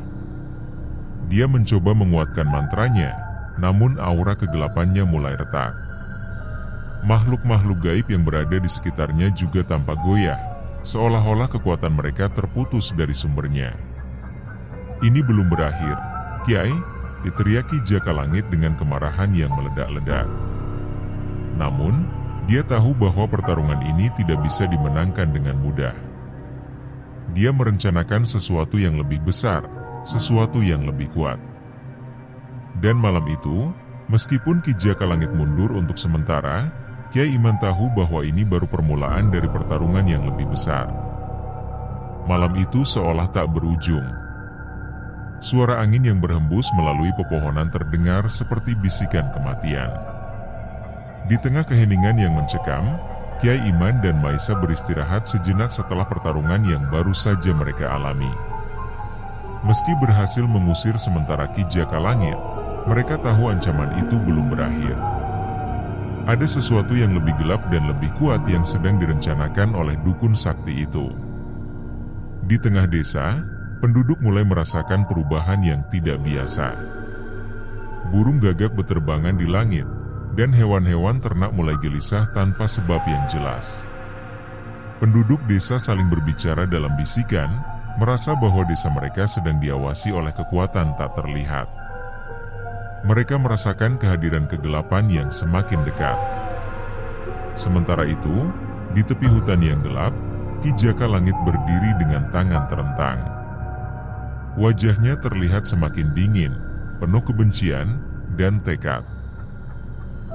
Dia mencoba menguatkan mantranya, namun aura kegelapannya mulai retak. Makhluk-makhluk gaib yang berada di sekitarnya juga tampak goyah, seolah-olah kekuatan mereka terputus dari sumbernya. Ini belum berakhir, Kiai, diteriaki Jaka Langit dengan kemarahan yang meledak-ledak. Namun, dia tahu bahwa pertarungan ini tidak bisa dimenangkan dengan mudah. Dia merencanakan sesuatu yang lebih besar, sesuatu yang lebih kuat. Dan malam itu, meskipun Ki Jaka Langit mundur untuk sementara, Kiai Iman tahu bahwa ini baru permulaan dari pertarungan yang lebih besar. Malam itu seolah tak berujung. Suara angin yang berhembus melalui pepohonan terdengar seperti bisikan kematian. Di tengah keheningan yang mencekam, Kiai Iman dan Maisa beristirahat sejenak setelah pertarungan yang baru saja mereka alami. Meski berhasil mengusir sementara Ki Jaka Langit, mereka tahu ancaman itu belum berakhir. Ada sesuatu yang lebih gelap dan lebih kuat yang sedang direncanakan oleh dukun sakti itu. Di tengah desa, penduduk mulai merasakan perubahan yang tidak biasa. Burung gagak beterbangan di langit, dan hewan-hewan ternak mulai gelisah tanpa sebab yang jelas. Penduduk desa saling berbicara dalam bisikan, merasa bahwa desa mereka sedang diawasi oleh kekuatan tak terlihat. Mereka merasakan kehadiran kegelapan yang semakin dekat. Sementara itu, di tepi hutan yang gelap, Ki Jaka Langit berdiri dengan tangan terentang. Wajahnya terlihat semakin dingin, penuh kebencian dan tekad.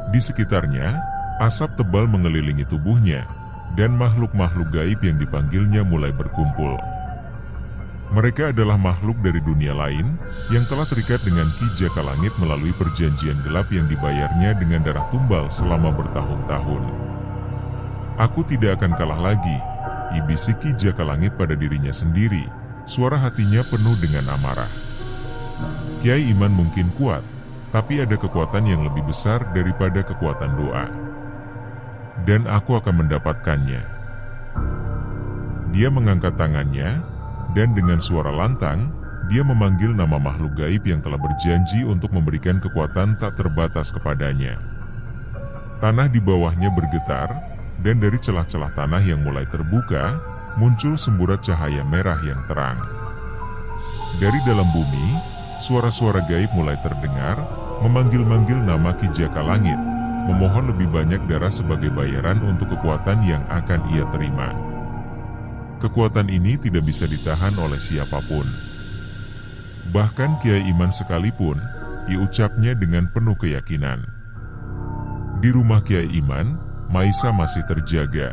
Di sekitarnya, asap tebal mengelilingi tubuhnya, dan makhluk-makhluk gaib yang dipanggilnya mulai berkumpul. Mereka adalah makhluk dari dunia lain, yang telah terikat dengan Ki Jaka Langit melalui perjanjian gelap yang dibayarnya dengan darah tumbal selama bertahun-tahun. Aku tidak akan kalah lagi, ibisik Ki Jaka Langit pada dirinya sendiri. Suara hatinya penuh dengan amarah. Kiai Iman mungkin kuat, tapi ada kekuatan yang lebih besar daripada kekuatan doa. Dan aku akan mendapatkannya. Dia mengangkat tangannya, dan dengan suara lantang, dia memanggil nama makhluk gaib yang telah berjanji untuk memberikan kekuatan tak terbatas kepadanya. Tanah di bawahnya bergetar, dan dari celah-celah tanah yang mulai terbuka, muncul semburat cahaya merah yang terang. Dari dalam bumi, suara-suara gaib mulai terdengar, memanggil-manggil nama Ki Jaka Langit, memohon lebih banyak darah sebagai bayaran untuk kekuatan yang akan ia terima. Kekuatan ini tidak bisa ditahan oleh siapapun. Bahkan Kiai Iman sekalipun, diucapnya dengan penuh keyakinan. Di rumah Kiai Iman, Maisa masih terjaga.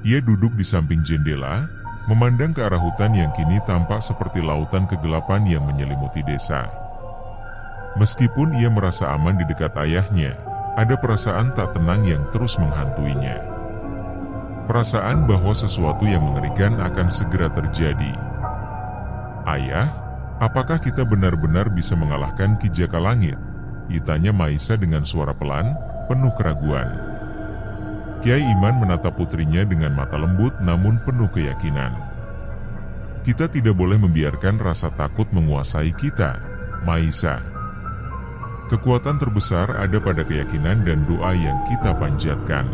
Ia duduk di samping jendela, memandang ke arah hutan yang kini tampak seperti lautan kegelapan yang menyelimuti desa. Meskipun ia merasa aman di dekat ayahnya, ada perasaan tak tenang yang terus menghantuinya. Perasaan bahwa sesuatu yang mengerikan akan segera terjadi. Ayah, apakah kita benar-benar bisa mengalahkan Ki Jaka Langit? Ditanya Maisa dengan suara pelan, penuh keraguan. Kiai Iman menatap putrinya dengan mata lembut namun penuh keyakinan. Kita tidak boleh membiarkan rasa takut menguasai kita, Maisa. Kekuatan terbesar ada pada keyakinan dan doa yang kita panjatkan.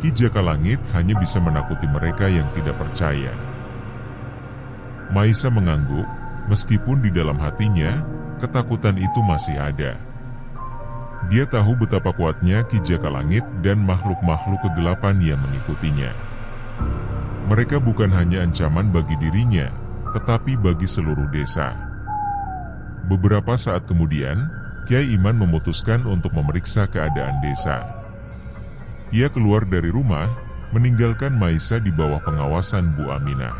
Ki Jaka Langit hanya bisa menakuti mereka yang tidak percaya. Maisa mengangguk, meskipun di dalam hatinya, ketakutan itu masih ada. Dia tahu betapa kuatnya Ki Jaka Langit dan makhluk-makhluk kegelapan yang mengikutinya. Mereka bukan hanya ancaman bagi dirinya, tetapi bagi seluruh desa. Beberapa saat kemudian, Kiai Iman memutuskan untuk memeriksa keadaan desa. Ia keluar dari rumah, meninggalkan Maisa di bawah pengawasan Bu Aminah.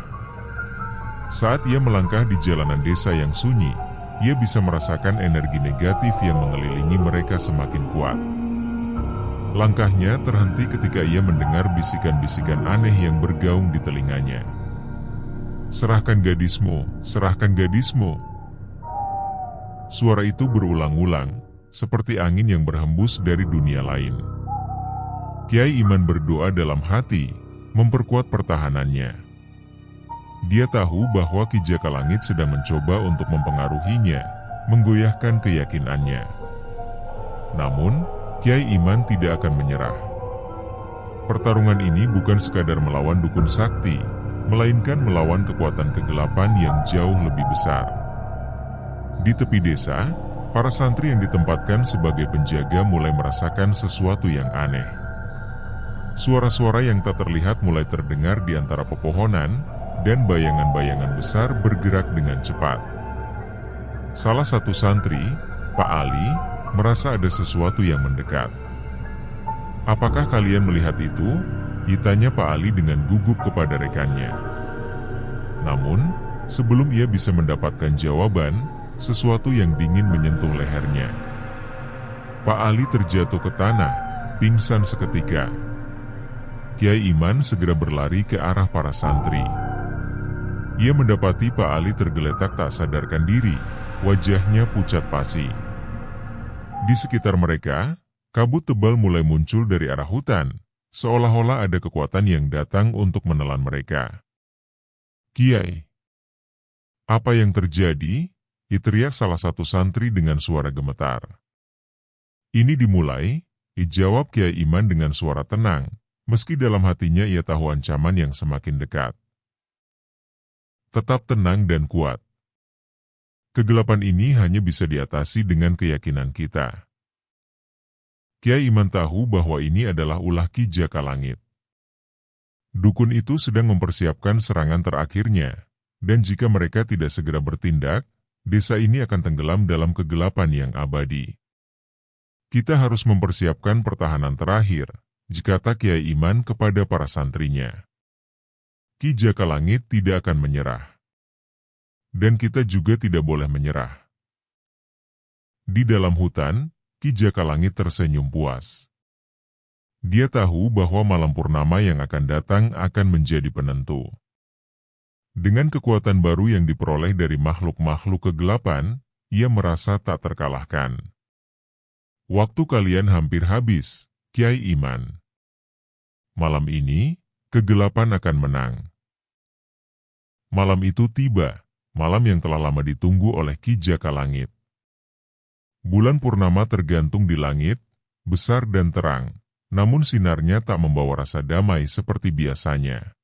Saat ia melangkah di jalanan desa yang sunyi, ia bisa merasakan energi negatif yang mengelilingi mereka semakin kuat. Langkahnya terhenti ketika ia mendengar bisikan-bisikan aneh yang bergaung di telinganya. "Serahkan gadismu, serahkan gadismu." Suara itu berulang-ulang, seperti angin yang berhembus dari dunia lain. Kiai Iman berdoa dalam hati, memperkuat pertahanannya. Dia tahu bahwa Ki Jaka Langit sedang mencoba untuk mempengaruhinya, menggoyahkan keyakinannya. Namun, Kiai Iman tidak akan menyerah. Pertarungan ini bukan sekadar melawan dukun sakti, melainkan melawan kekuatan kegelapan yang jauh lebih besar. Di tepi desa, para santri yang ditempatkan sebagai penjaga mulai merasakan sesuatu yang aneh. Suara-suara yang tak terlihat mulai terdengar di antara pepohonan, dan bayangan-bayangan besar bergerak dengan cepat. Salah satu santri, Pak Ali, merasa ada sesuatu yang mendekat. "Apakah kalian melihat itu?" ditanya Pak Ali dengan gugup kepada rekannya. Namun, sebelum ia bisa mendapatkan jawaban, sesuatu yang dingin menyentuh lehernya. Pak Ali terjatuh ke tanah, pingsan seketika. Kiai Iman segera berlari ke arah para santri. Ia mendapati Pak Ali tergeletak tak sadarkan diri, wajahnya pucat pasi. Di sekitar mereka, kabut tebal mulai muncul dari arah hutan, seolah-olah ada kekuatan yang datang untuk menelan mereka. "Kiai, apa yang terjadi?" teriak salah satu santri dengan suara gemetar. "Ini dimulai," dijawab Kiai Iman dengan suara tenang, meski dalam hatinya ia tahu ancaman yang semakin dekat. "Tetap tenang dan kuat. Kegelapan ini hanya bisa diatasi dengan keyakinan kita." Kiai Iman tahu bahwa ini adalah ulah Ki Jaka Langit. Dukun itu sedang mempersiapkan serangan terakhirnya, dan jika mereka tidak segera bertindak, desa ini akan tenggelam dalam kegelapan yang abadi. "Kita harus mempersiapkan pertahanan terakhir," kata Kiai Iman kepada para santrinya. "Ki Jaka Langit tidak akan menyerah. Dan kita juga tidak boleh menyerah." Di dalam hutan, Ki Jaka Langit tersenyum puas. Dia tahu bahwa malam purnama yang akan datang akan menjadi penentu. Dengan kekuatan baru yang diperoleh dari makhluk-makhluk kegelapan, ia merasa tak terkalahkan. "Waktu kalian hampir habis, Kiai Iman. Malam ini, kegelapan akan menang." Malam itu tiba, malam yang telah lama ditunggu oleh Ki Jaka Langit. Bulan purnama tergantung di langit, besar dan terang, namun sinarnya tak membawa rasa damai seperti biasanya.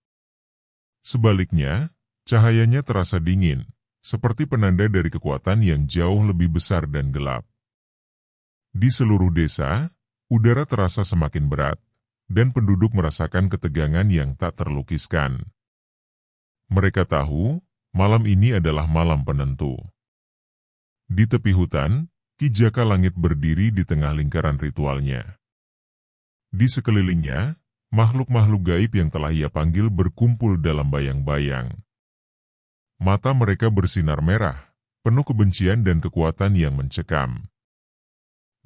Sebaliknya, cahayanya terasa dingin, seperti penanda dari kekuatan yang jauh lebih besar dan gelap. Di seluruh desa, udara terasa semakin berat, dan penduduk merasakan ketegangan yang tak terlukiskan. Mereka tahu, malam ini adalah malam penentu. Di tepi hutan, Ki Jaka Langit berdiri di tengah lingkaran ritualnya. Di sekelilingnya, makhluk-makhluk gaib yang telah ia panggil berkumpul dalam bayang-bayang. Mata mereka bersinar merah, penuh kebencian dan kekuatan yang mencekam.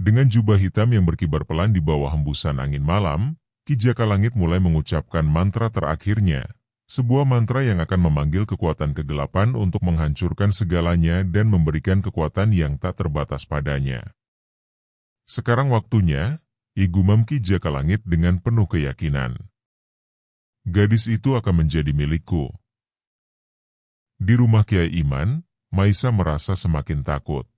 Dengan jubah hitam yang berkibar pelan di bawah hembusan angin malam, Ki Jaka Langit mulai mengucapkan mantra terakhirnya, sebuah mantra yang akan memanggil kekuatan kegelapan untuk menghancurkan segalanya dan memberikan kekuatan yang tak terbatas padanya. "Sekarang waktunya," gumam Ki Jaka Langit dengan penuh keyakinan. "Gadis itu akan menjadi milikku." Di rumah Kiai Iman, Maisa merasa semakin takut.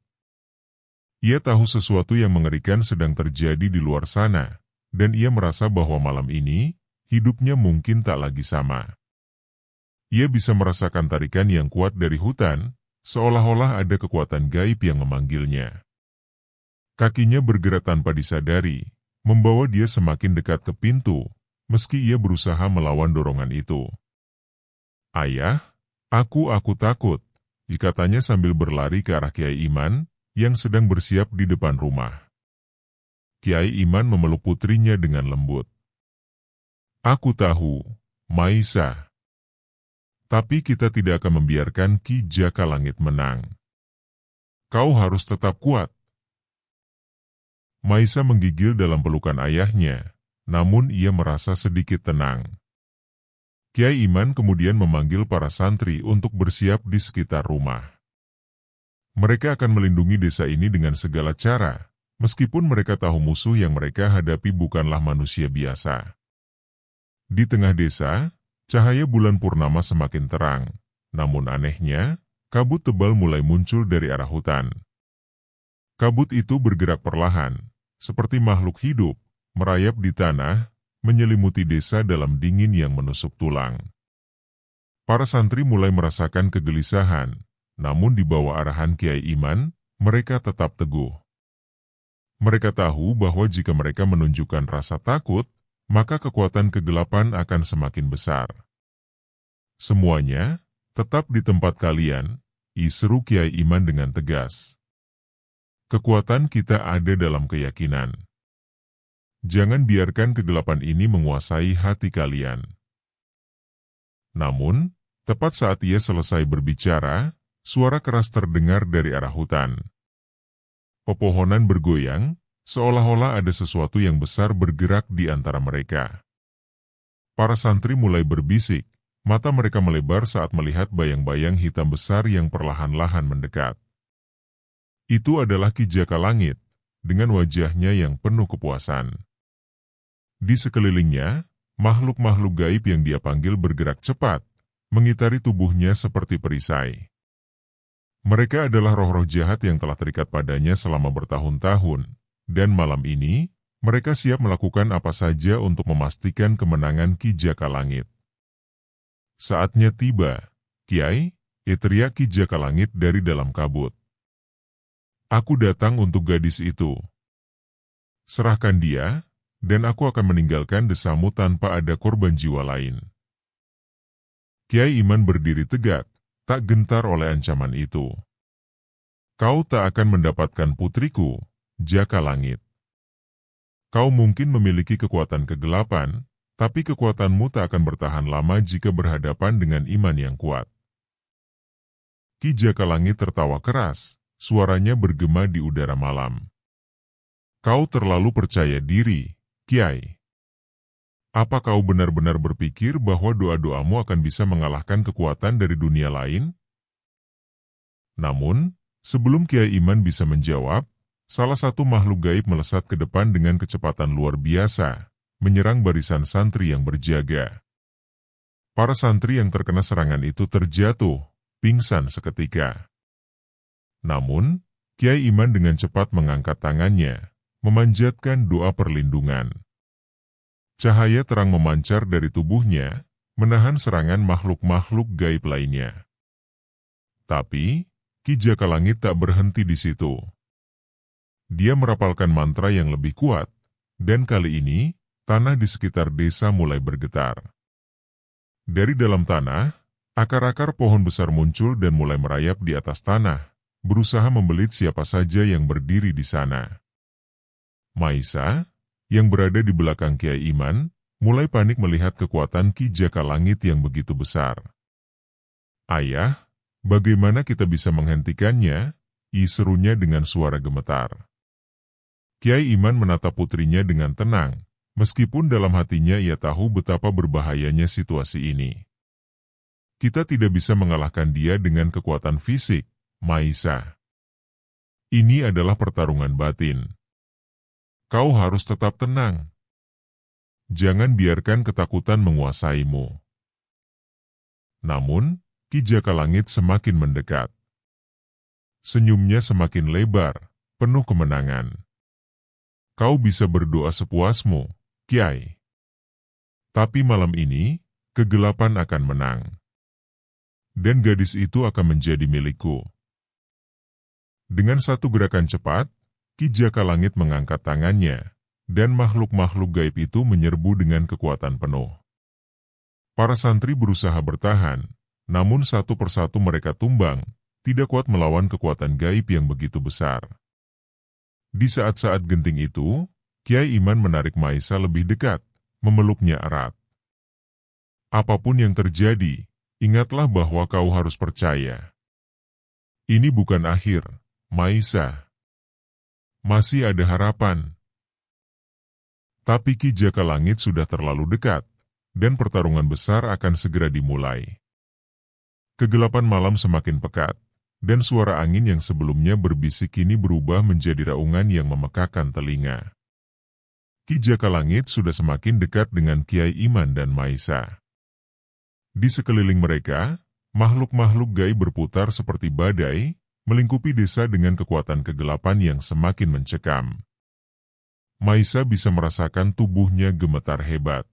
Ia tahu sesuatu yang mengerikan sedang terjadi di luar sana, dan ia merasa bahwa malam ini, hidupnya mungkin tak lagi sama. Ia bisa merasakan tarikan yang kuat dari hutan, seolah-olah ada kekuatan gaib yang memanggilnya. Kakinya bergerak tanpa disadari, membawa dia semakin dekat ke pintu, meski ia berusaha melawan dorongan itu. "Ayah, aku takut," katanya sambil berlari ke arah Kiai Iman, yang sedang bersiap di depan rumah. Kiai Iman memeluk putrinya dengan lembut. "Aku tahu, Maisa. Tapi kita tidak akan membiarkan Ki Jaka Langit menang. Kau harus tetap kuat." Maisa menggigil dalam pelukan ayahnya, namun ia merasa sedikit tenang. Kiai Iman kemudian memanggil para santri untuk bersiap di sekitar rumah. Mereka akan melindungi desa ini dengan segala cara, meskipun mereka tahu musuh yang mereka hadapi bukanlah manusia biasa. Di tengah desa, cahaya bulan purnama semakin terang, namun anehnya, kabut tebal mulai muncul dari arah hutan. Kabut itu bergerak perlahan, seperti makhluk hidup, merayap di tanah, menyelimuti desa dalam dingin yang menusuk tulang. Para santri mulai merasakan kegelisahan, namun di bawah arahan Kiai Iman, mereka tetap teguh. Mereka tahu bahwa jika mereka menunjukkan rasa takut, maka kekuatan kegelapan akan semakin besar. Semuanya, tetap di tempat kalian, seru Kiai Iman dengan tegas. Kekuatan kita ada dalam keyakinan. Jangan biarkan kegelapan ini menguasai hati kalian. Namun, tepat saat ia selesai berbicara, suara keras terdengar dari arah hutan. Pepohonan bergoyang, seolah-olah ada sesuatu yang besar bergerak di antara mereka. Para santri mulai berbisik, mata mereka melebar saat melihat bayang-bayang hitam besar yang perlahan-lahan mendekat. Itu adalah Ki Jakalangit, dengan wajahnya yang penuh kepuasan. Di sekelilingnya, makhluk-makhluk gaib yang dia panggil bergerak cepat, mengitari tubuhnya seperti perisai. Mereka adalah roh-roh jahat yang telah terikat padanya selama bertahun-tahun, dan malam ini, mereka siap melakukan apa saja untuk memastikan kemenangan Ki Jakalangit. Saatnya tiba, Kiai, teriak Ki Jakalangit dari dalam kabut. Aku datang untuk gadis itu. Serahkan dia, dan aku akan meninggalkan desamu tanpa ada korban jiwa lain. Kiai Iman berdiri tegak, tak gentar oleh ancaman itu. Kau tak akan mendapatkan putriku, Jakalangit. Kau mungkin memiliki kekuatan kegelapan, tapi kekuatanmu tak akan bertahan lama jika berhadapan dengan iman yang kuat. Ki Jakalangit tertawa keras, suaranya bergema di udara malam. Kau terlalu percaya diri, Kiai. Apa kau benar-benar berpikir bahwa doa-doamu akan bisa mengalahkan kekuatan dari dunia lain? Namun, sebelum Kiai Iman bisa menjawab, salah satu makhluk gaib melesat ke depan dengan kecepatan luar biasa, menyerang barisan santri yang berjaga. Para santri yang terkena serangan itu terjatuh, pingsan seketika. Namun, Kiai Iman dengan cepat mengangkat tangannya, memanjatkan doa perlindungan. Cahaya terang memancar dari tubuhnya, menahan serangan makhluk-makhluk gaib lainnya. Tapi, Ki Jakalangit tak berhenti di situ. Dia merapalkan mantra yang lebih kuat, dan kali ini, tanah di sekitar desa mulai bergetar. Dari dalam tanah, akar-akar pohon besar muncul dan mulai merayap di atas tanah, berusaha membelit siapa saja yang berdiri di sana. Maisa, yang berada di belakang Kiai Iman, mulai panik melihat kekuatan Ki Jakalangit yang begitu besar. Ayah, bagaimana kita bisa menghentikannya? Serunya dengan suara gemetar. Kiai Iman menatap putrinya dengan tenang, meskipun dalam hatinya ia tahu betapa berbahayanya situasi ini. Kita tidak bisa mengalahkan dia dengan kekuatan fisik, Maisa. Ini adalah pertarungan batin. Kau harus tetap tenang. Jangan biarkan ketakutan menguasaimu. Namun, Ki Jakalangit semakin mendekat. Senyumnya semakin lebar, penuh kemenangan. Kau bisa berdoa sepuasmu, Kiai. Tapi malam ini, kegelapan akan menang. Dan gadis itu akan menjadi milikku. Dengan satu gerakan cepat, Ki Jakalangit mengangkat tangannya, dan makhluk-makhluk gaib itu menyerbu dengan kekuatan penuh. Para santri berusaha bertahan, namun satu persatu mereka tumbang, tidak kuat melawan kekuatan gaib yang begitu besar. Di saat-saat genting itu, Kiai Iman menarik Maisa lebih dekat, memeluknya erat. Apapun yang terjadi, ingatlah bahwa kau harus percaya. Ini bukan akhir, Maisa. Masih ada harapan. Tapi Ki Jakalangit sudah terlalu dekat, dan pertarungan besar akan segera dimulai. Kegelapan malam semakin pekat, dan suara angin yang sebelumnya berbisik kini berubah menjadi raungan yang memekakan telinga. Ki Jakalangit sudah semakin dekat dengan Kiai Iman dan Maisa. Di sekeliling mereka, makhluk-makhluk gaib berputar seperti badai, melingkupi desa dengan kekuatan kegelapan yang semakin mencekam. Maisa bisa merasakan tubuhnya gemetar hebat.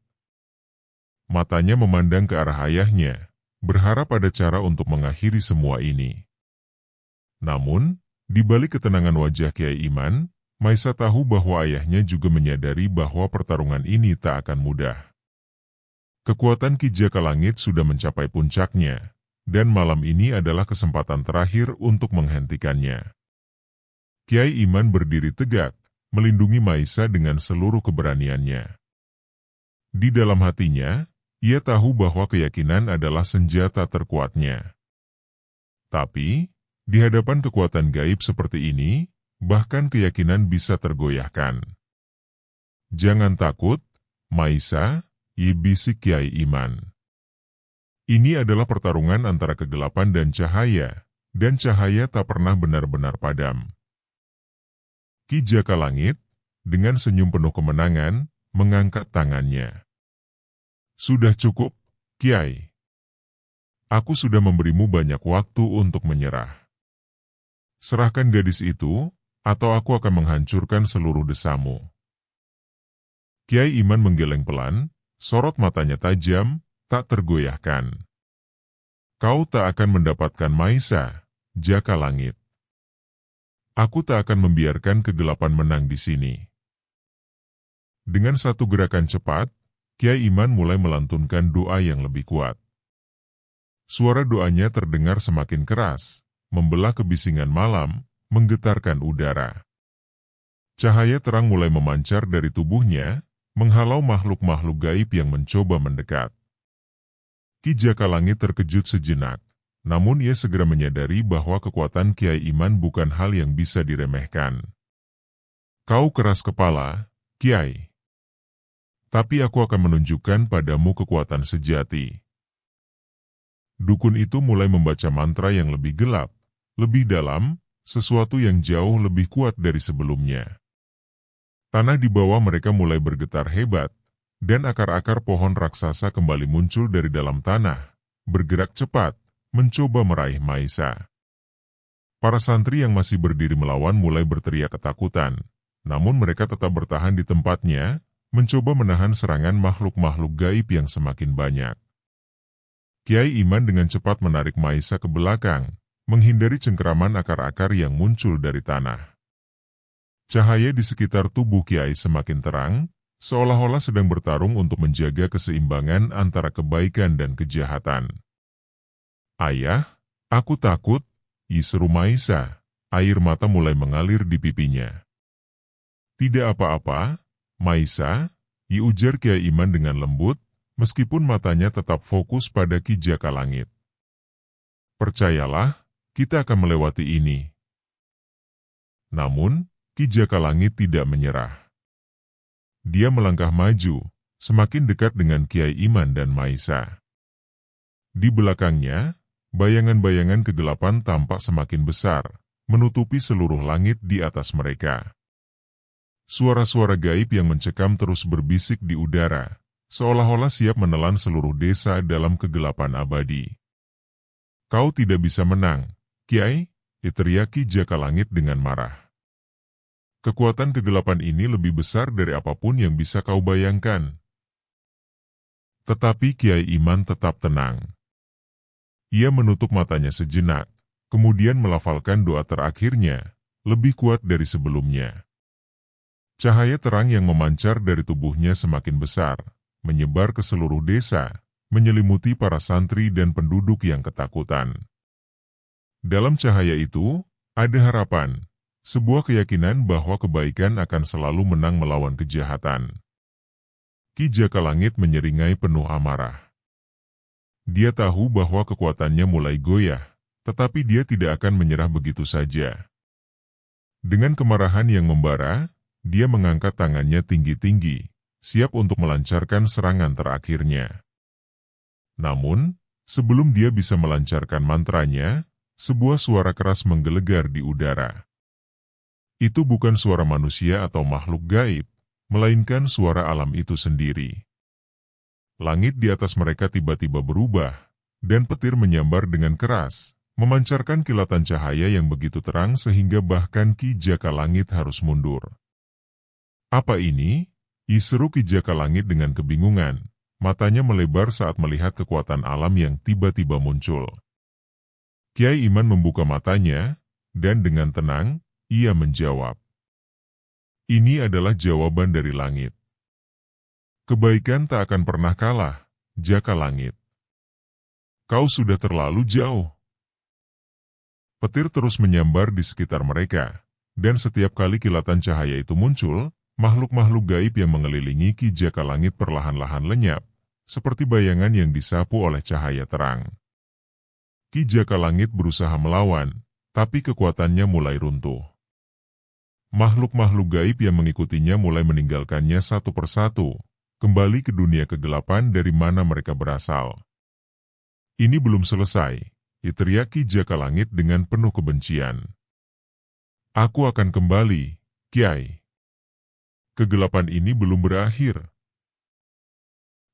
Matanya memandang ke arah ayahnya, berharap ada cara untuk mengakhiri semua ini. Namun, di balik ketenangan wajah Kiai Iman, Maisa tahu bahwa ayahnya juga menyadari bahwa pertarungan ini tak akan mudah. Kekuatan Ki Jakalangit sudah mencapai puncaknya, dan malam ini adalah kesempatan terakhir untuk menghentikannya. Kiai Iman berdiri tegak, melindungi Maisa dengan seluruh keberaniannya. Di dalam hatinya, ia tahu bahwa keyakinan adalah senjata terkuatnya. Tapi, di hadapan kekuatan gaib seperti ini, bahkan keyakinan bisa tergoyahkan. Jangan takut, Maisa, bisik Kiai Iman. Ini adalah pertarungan antara kegelapan dan cahaya tak pernah benar-benar padam. Ki Jakalangit, dengan senyum penuh kemenangan, mengangkat tangannya. Sudah cukup, Kiai. Aku sudah memberimu banyak waktu untuk menyerah. Serahkan gadis itu, atau aku akan menghancurkan seluruh desamu. Kiai Iman menggeleng pelan, sorot matanya tajam, tak tergoyahkan. Kau tak akan mendapatkan Maisa, Jakalangit. Aku tak akan membiarkan kegelapan menang di sini. Dengan satu gerakan cepat, Kiai Iman mulai melantunkan doa yang lebih kuat. Suara doanya terdengar semakin keras, membelah kebisingan malam, menggetarkan udara. Cahaya terang mulai memancar dari tubuhnya, menghalau makhluk-makhluk gaib yang mencoba mendekat. Ki Jakalangit terkejut sejenak. Namun ia segera menyadari bahwa kekuatan Kiai Iman bukan hal yang bisa diremehkan. Kau keras kepala, Kiai. Tapi aku akan menunjukkan padamu kekuatan sejati. Dukun itu mulai membaca mantra yang lebih gelap, lebih dalam, sesuatu yang jauh lebih kuat dari sebelumnya. Tanah di bawah mereka mulai bergetar hebat, dan akar-akar pohon raksasa kembali muncul dari dalam tanah, bergerak cepat, mencoba meraih Maisa. Para santri yang masih berdiri melawan mulai berteriak ketakutan, namun mereka tetap bertahan di tempatnya, mencoba menahan serangan makhluk-makhluk gaib yang semakin banyak. Kiai Iman dengan cepat menarik Maisa ke belakang, menghindari cengkeraman akar-akar yang muncul dari tanah. Cahaya di sekitar tubuh Kiai semakin terang, seolah-olah sedang bertarung untuk menjaga keseimbangan antara kebaikan dan kejahatan. Ayah, aku takut, seru Maisa, air mata mulai mengalir di pipinya. Tidak apa-apa, Maisa, ujar Kiai Iman dengan lembut, meskipun matanya tetap fokus pada Ki Jakalangit. Percayalah, kita akan melewati ini. Namun, Ki Jakalangit tidak menyerah. Dia melangkah maju, semakin dekat dengan Kiai Iman dan Maisa. Di belakangnya, bayangan-bayangan kegelapan tampak semakin besar, menutupi seluruh langit di atas mereka. Suara-suara gaib yang mencekam terus berbisik di udara, seolah-olah siap menelan seluruh desa dalam kegelapan abadi. Kau tidak bisa menang, Kiai, teriak Ki Jakalangit dengan marah. Kekuatan kegelapan ini lebih besar dari apapun yang bisa kau bayangkan. Tetapi Kiai Iman tetap tenang. Ia menutup matanya sejenak, kemudian melafalkan doa terakhirnya, lebih kuat dari sebelumnya. Cahaya terang yang memancar dari tubuhnya semakin besar, menyebar ke seluruh desa, menyelimuti para santri dan penduduk yang ketakutan. Dalam cahaya itu, ada harapan, sebuah keyakinan bahwa kebaikan akan selalu menang melawan kejahatan. Ki Jakalangit menyeringai penuh amarah. Dia tahu bahwa kekuatannya mulai goyah, tetapi dia tidak akan menyerah begitu saja. Dengan kemarahan yang membara, dia mengangkat tangannya tinggi-tinggi, siap untuk melancarkan serangan terakhirnya. Namun, sebelum dia bisa melancarkan mantranya, sebuah suara keras menggelegar di udara. Itu bukan suara manusia atau makhluk gaib, melainkan suara alam itu sendiri. Langit di atas mereka tiba-tiba berubah, dan petir menyambar dengan keras, memancarkan kilatan cahaya yang begitu terang sehingga bahkan Ki Jakalangit harus mundur. "Apa ini?" seru Ki Jakalangit dengan kebingungan. Matanya melebar saat melihat kekuatan alam yang tiba-tiba muncul. Kiai Iman membuka matanya, dan dengan tenang, ia menjawab. "Ini adalah jawaban dari langit. Kebaikan tak akan pernah kalah, Jakalangit. Kau sudah terlalu jauh." Petir terus menyambar di sekitar mereka, dan setiap kali kilatan cahaya itu muncul, makhluk-makhluk gaib yang mengelilingi Ki Jakalangit perlahan-lahan lenyap, seperti bayangan yang disapu oleh cahaya terang. Ki Jakalangit berusaha melawan, tapi kekuatannya mulai runtuh. Makhluk-makhluk gaib yang mengikutinya mulai meninggalkannya satu persatu, kembali ke dunia kegelapan dari mana mereka berasal. "Ini belum selesai," teriak Ki Jakalangit dengan penuh kebencian. "Aku akan kembali, Kiai. Kegelapan ini belum berakhir."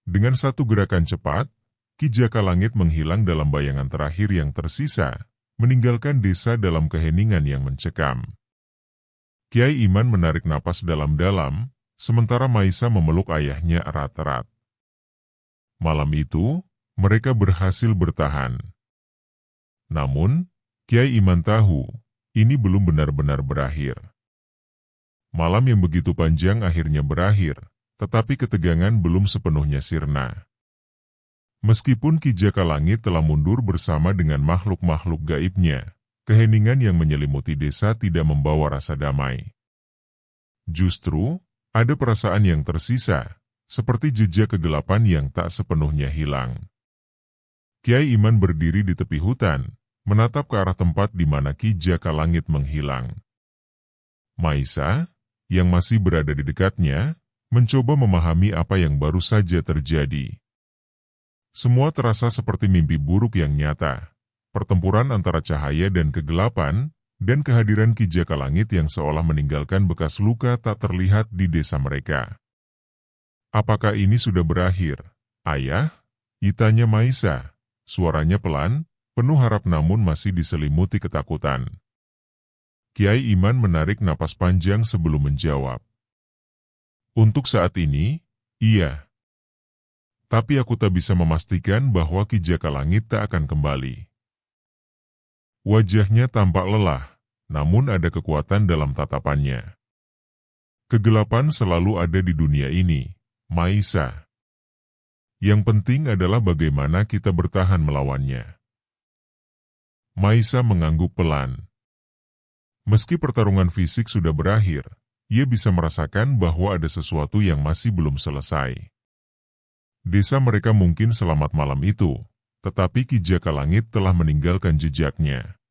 Dengan satu gerakan cepat, Ki Jakalangit menghilang dalam bayangan terakhir yang tersisa, meninggalkan desa dalam keheningan yang mencekam. Kiai Iman menarik napas dalam-dalam, sementara Maisa memeluk ayahnya erat-erat. Malam itu, mereka berhasil bertahan. Namun, Kiai Iman tahu, ini belum benar-benar berakhir. Malam yang begitu panjang akhirnya berakhir, tetapi ketegangan belum sepenuhnya sirna. Meskipun Ki Jakalangit telah mundur bersama dengan makhluk-makhluk gaibnya, keheningan yang menyelimuti desa tidak membawa rasa damai. Justru, ada perasaan yang tersisa, seperti jejak kegelapan yang tak sepenuhnya hilang. Kiai Iman berdiri di tepi hutan, menatap ke arah tempat di mana Ki Jakalangit menghilang. Maisa, yang masih berada di dekatnya, mencoba memahami apa yang baru saja terjadi. Semua terasa seperti mimpi buruk yang nyata, pertempuran antara cahaya dan kegelapan, dan kehadiran Ki Jakalangit yang seolah meninggalkan bekas luka tak terlihat di desa mereka. "Apakah ini sudah berakhir, Ayah?" tanya Maisa, suaranya pelan, penuh harap namun masih diselimuti ketakutan. Kiai Iman menarik napas panjang sebelum menjawab. "Untuk saat ini, iya. Tapi aku tak bisa memastikan bahwa Ki Jakalangit tak akan kembali." Wajahnya tampak lelah, namun ada kekuatan dalam tatapannya. "Kegelapan selalu ada di dunia ini, Maisa. Yang penting adalah bagaimana kita bertahan melawannya." Maisa mengangguk pelan. Meski pertarungan fisik sudah berakhir, ia bisa merasakan bahwa ada sesuatu yang masih belum selesai. Desa mereka mungkin selamat malam itu, tetapi Ki Jakalangit telah meninggalkan jejaknya.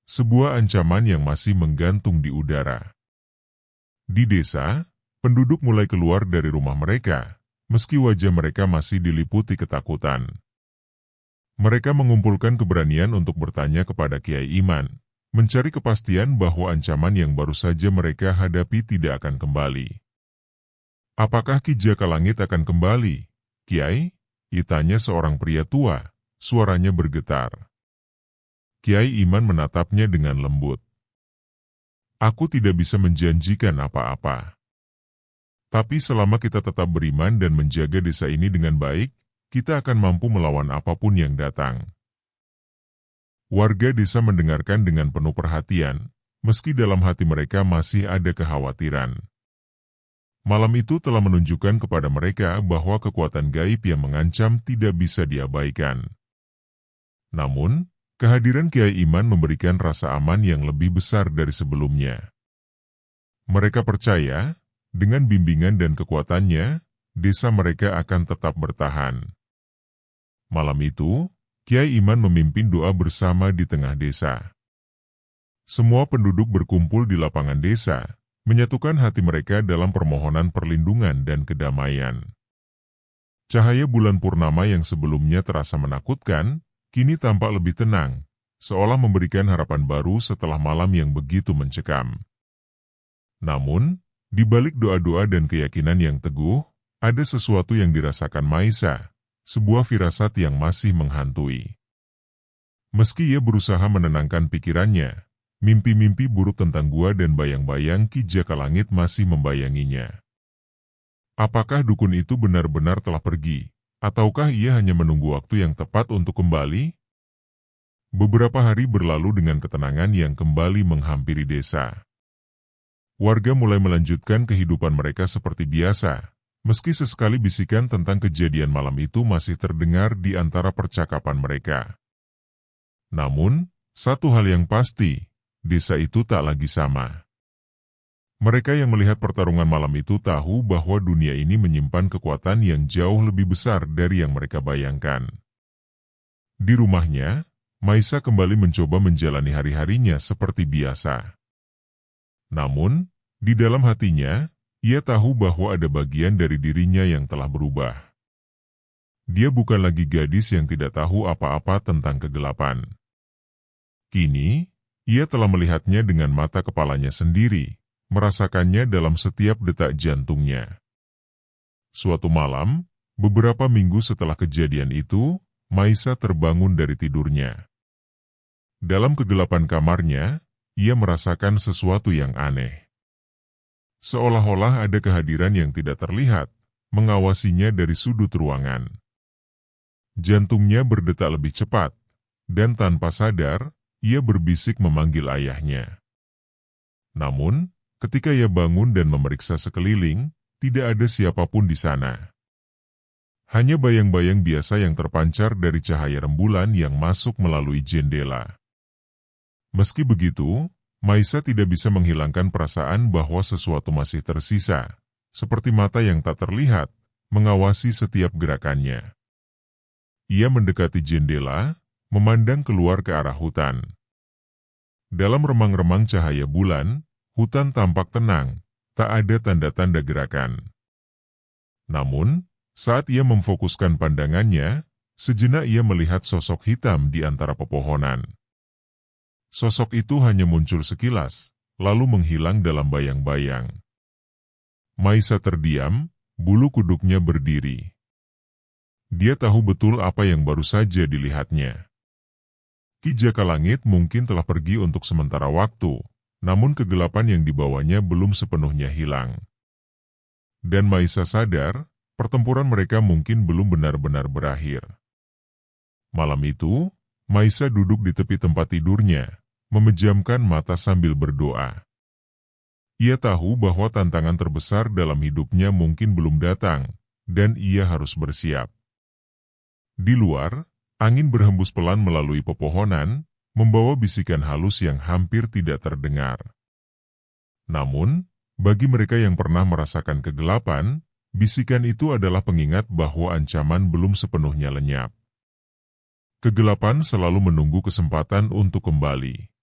Sebuah ancaman yang masih menggantung di udara. Di desa, penduduk mulai keluar dari rumah mereka, meski wajah mereka masih diliputi ketakutan. Mereka mengumpulkan keberanian untuk bertanya kepada Kiai Iman, mencari kepastian bahwa ancaman yang baru saja mereka hadapi tidak akan kembali. "Apakah Ki Jakalangit akan kembali, Kiai?" tanya seorang pria tua, suaranya bergetar. Kiai Iman menatapnya dengan lembut. "Aku tidak bisa menjanjikan apa-apa. Tapi selama kita tetap beriman dan menjaga desa ini dengan baik, kita akan mampu melawan apapun yang datang." Warga desa mendengarkan dengan penuh perhatian, meski dalam hati mereka masih ada kekhawatiran. Malam itu telah menunjukkan kepada mereka bahwa kekuatan gaib yang mengancam tidak bisa diabaikan. Namun, kehadiran Kiai Iman memberikan rasa aman yang lebih besar dari sebelumnya. Mereka percaya, dengan bimbingan dan kekuatannya, desa mereka akan tetap bertahan. Malam itu, Kiai Iman memimpin doa bersama di tengah desa. Semua penduduk berkumpul di lapangan desa, menyatukan hati mereka dalam permohonan perlindungan dan kedamaian. Cahaya bulan purnama yang sebelumnya terasa menakutkan, kini tampak lebih tenang, seolah memberikan harapan baru setelah malam yang begitu mencekam. Namun, di balik doa-doa dan keyakinan yang teguh, ada sesuatu yang dirasakan Maisa, sebuah firasat yang masih menghantui. Meski ia berusaha menenangkan pikirannya, Mimpi-mimpi buruk tentang gua dan bayang-bayang Ki Jakalangit masih membayanginya. Apakah dukun itu benar-benar telah pergi, ataukah ia hanya menunggu waktu yang tepat untuk kembali? Beberapa hari berlalu dengan ketenangan yang kembali menghampiri desa. Warga mulai melanjutkan kehidupan mereka seperti biasa, meski sesekali bisikan tentang kejadian malam itu masih terdengar di antara percakapan mereka. Namun, satu hal yang pasti, desa itu tak lagi sama. Mereka yang melihat pertarungan malam itu tahu bahwa dunia ini menyimpan kekuatan yang jauh lebih besar dari yang mereka bayangkan. Di rumahnya, Maisa kembali mencoba menjalani hari-harinya seperti biasa. Namun, di dalam hatinya, ia tahu bahwa ada bagian dari dirinya yang telah berubah. Dia bukan lagi gadis yang tidak tahu apa-apa tentang kegelapan. Kini, ia telah melihatnya dengan mata kepalanya sendiri, merasakannya dalam setiap detak jantungnya. Suatu malam, beberapa minggu setelah kejadian itu, Maisa terbangun dari tidurnya. Dalam kegelapan kamarnya, ia merasakan sesuatu yang aneh. Seolah-olah ada kehadiran yang tidak terlihat, mengawasinya dari sudut ruangan. Jantungnya berdetak lebih cepat, dan tanpa sadar, ia berbisik memanggil ayahnya. Namun, ketika ia bangun dan memeriksa sekeliling, tidak ada siapapun di sana. Hanya bayang-bayang biasa yang terpancar dari cahaya rembulan yang masuk melalui jendela. Meski begitu, Maisa tidak bisa menghilangkan perasaan bahwa sesuatu masih tersisa, seperti mata yang tak terlihat, mengawasi setiap gerakannya. Ia mendekati jendela, memandang keluar ke arah hutan. Dalam remang-remang cahaya bulan, hutan tampak tenang, tak ada tanda-tanda gerakan. Namun, saat ia memfokuskan pandangannya, sejenak ia melihat sosok hitam di antara pepohonan. Sosok itu hanya muncul sekilas, lalu menghilang dalam bayang-bayang. Maisa terdiam, bulu kuduknya berdiri. Dia tahu betul apa yang baru saja dilihatnya. Ki Jakalangit mungkin telah pergi untuk sementara waktu, namun kegelapan yang dibawanya belum sepenuhnya hilang. Dan Maisa sadar, pertempuran mereka mungkin belum benar-benar berakhir. Malam itu, Maisa duduk di tepi tempat tidurnya, memejamkan mata sambil berdoa. Ia tahu bahwa tantangan terbesar dalam hidupnya mungkin belum datang, dan ia harus bersiap. Di luar, angin berhembus pelan melalui pepohonan, membawa bisikan halus yang hampir tidak terdengar. Namun, bagi mereka yang pernah merasakan kegelapan, bisikan itu adalah pengingat bahwa ancaman belum sepenuhnya lenyap. Kegelapan selalu menunggu kesempatan untuk kembali.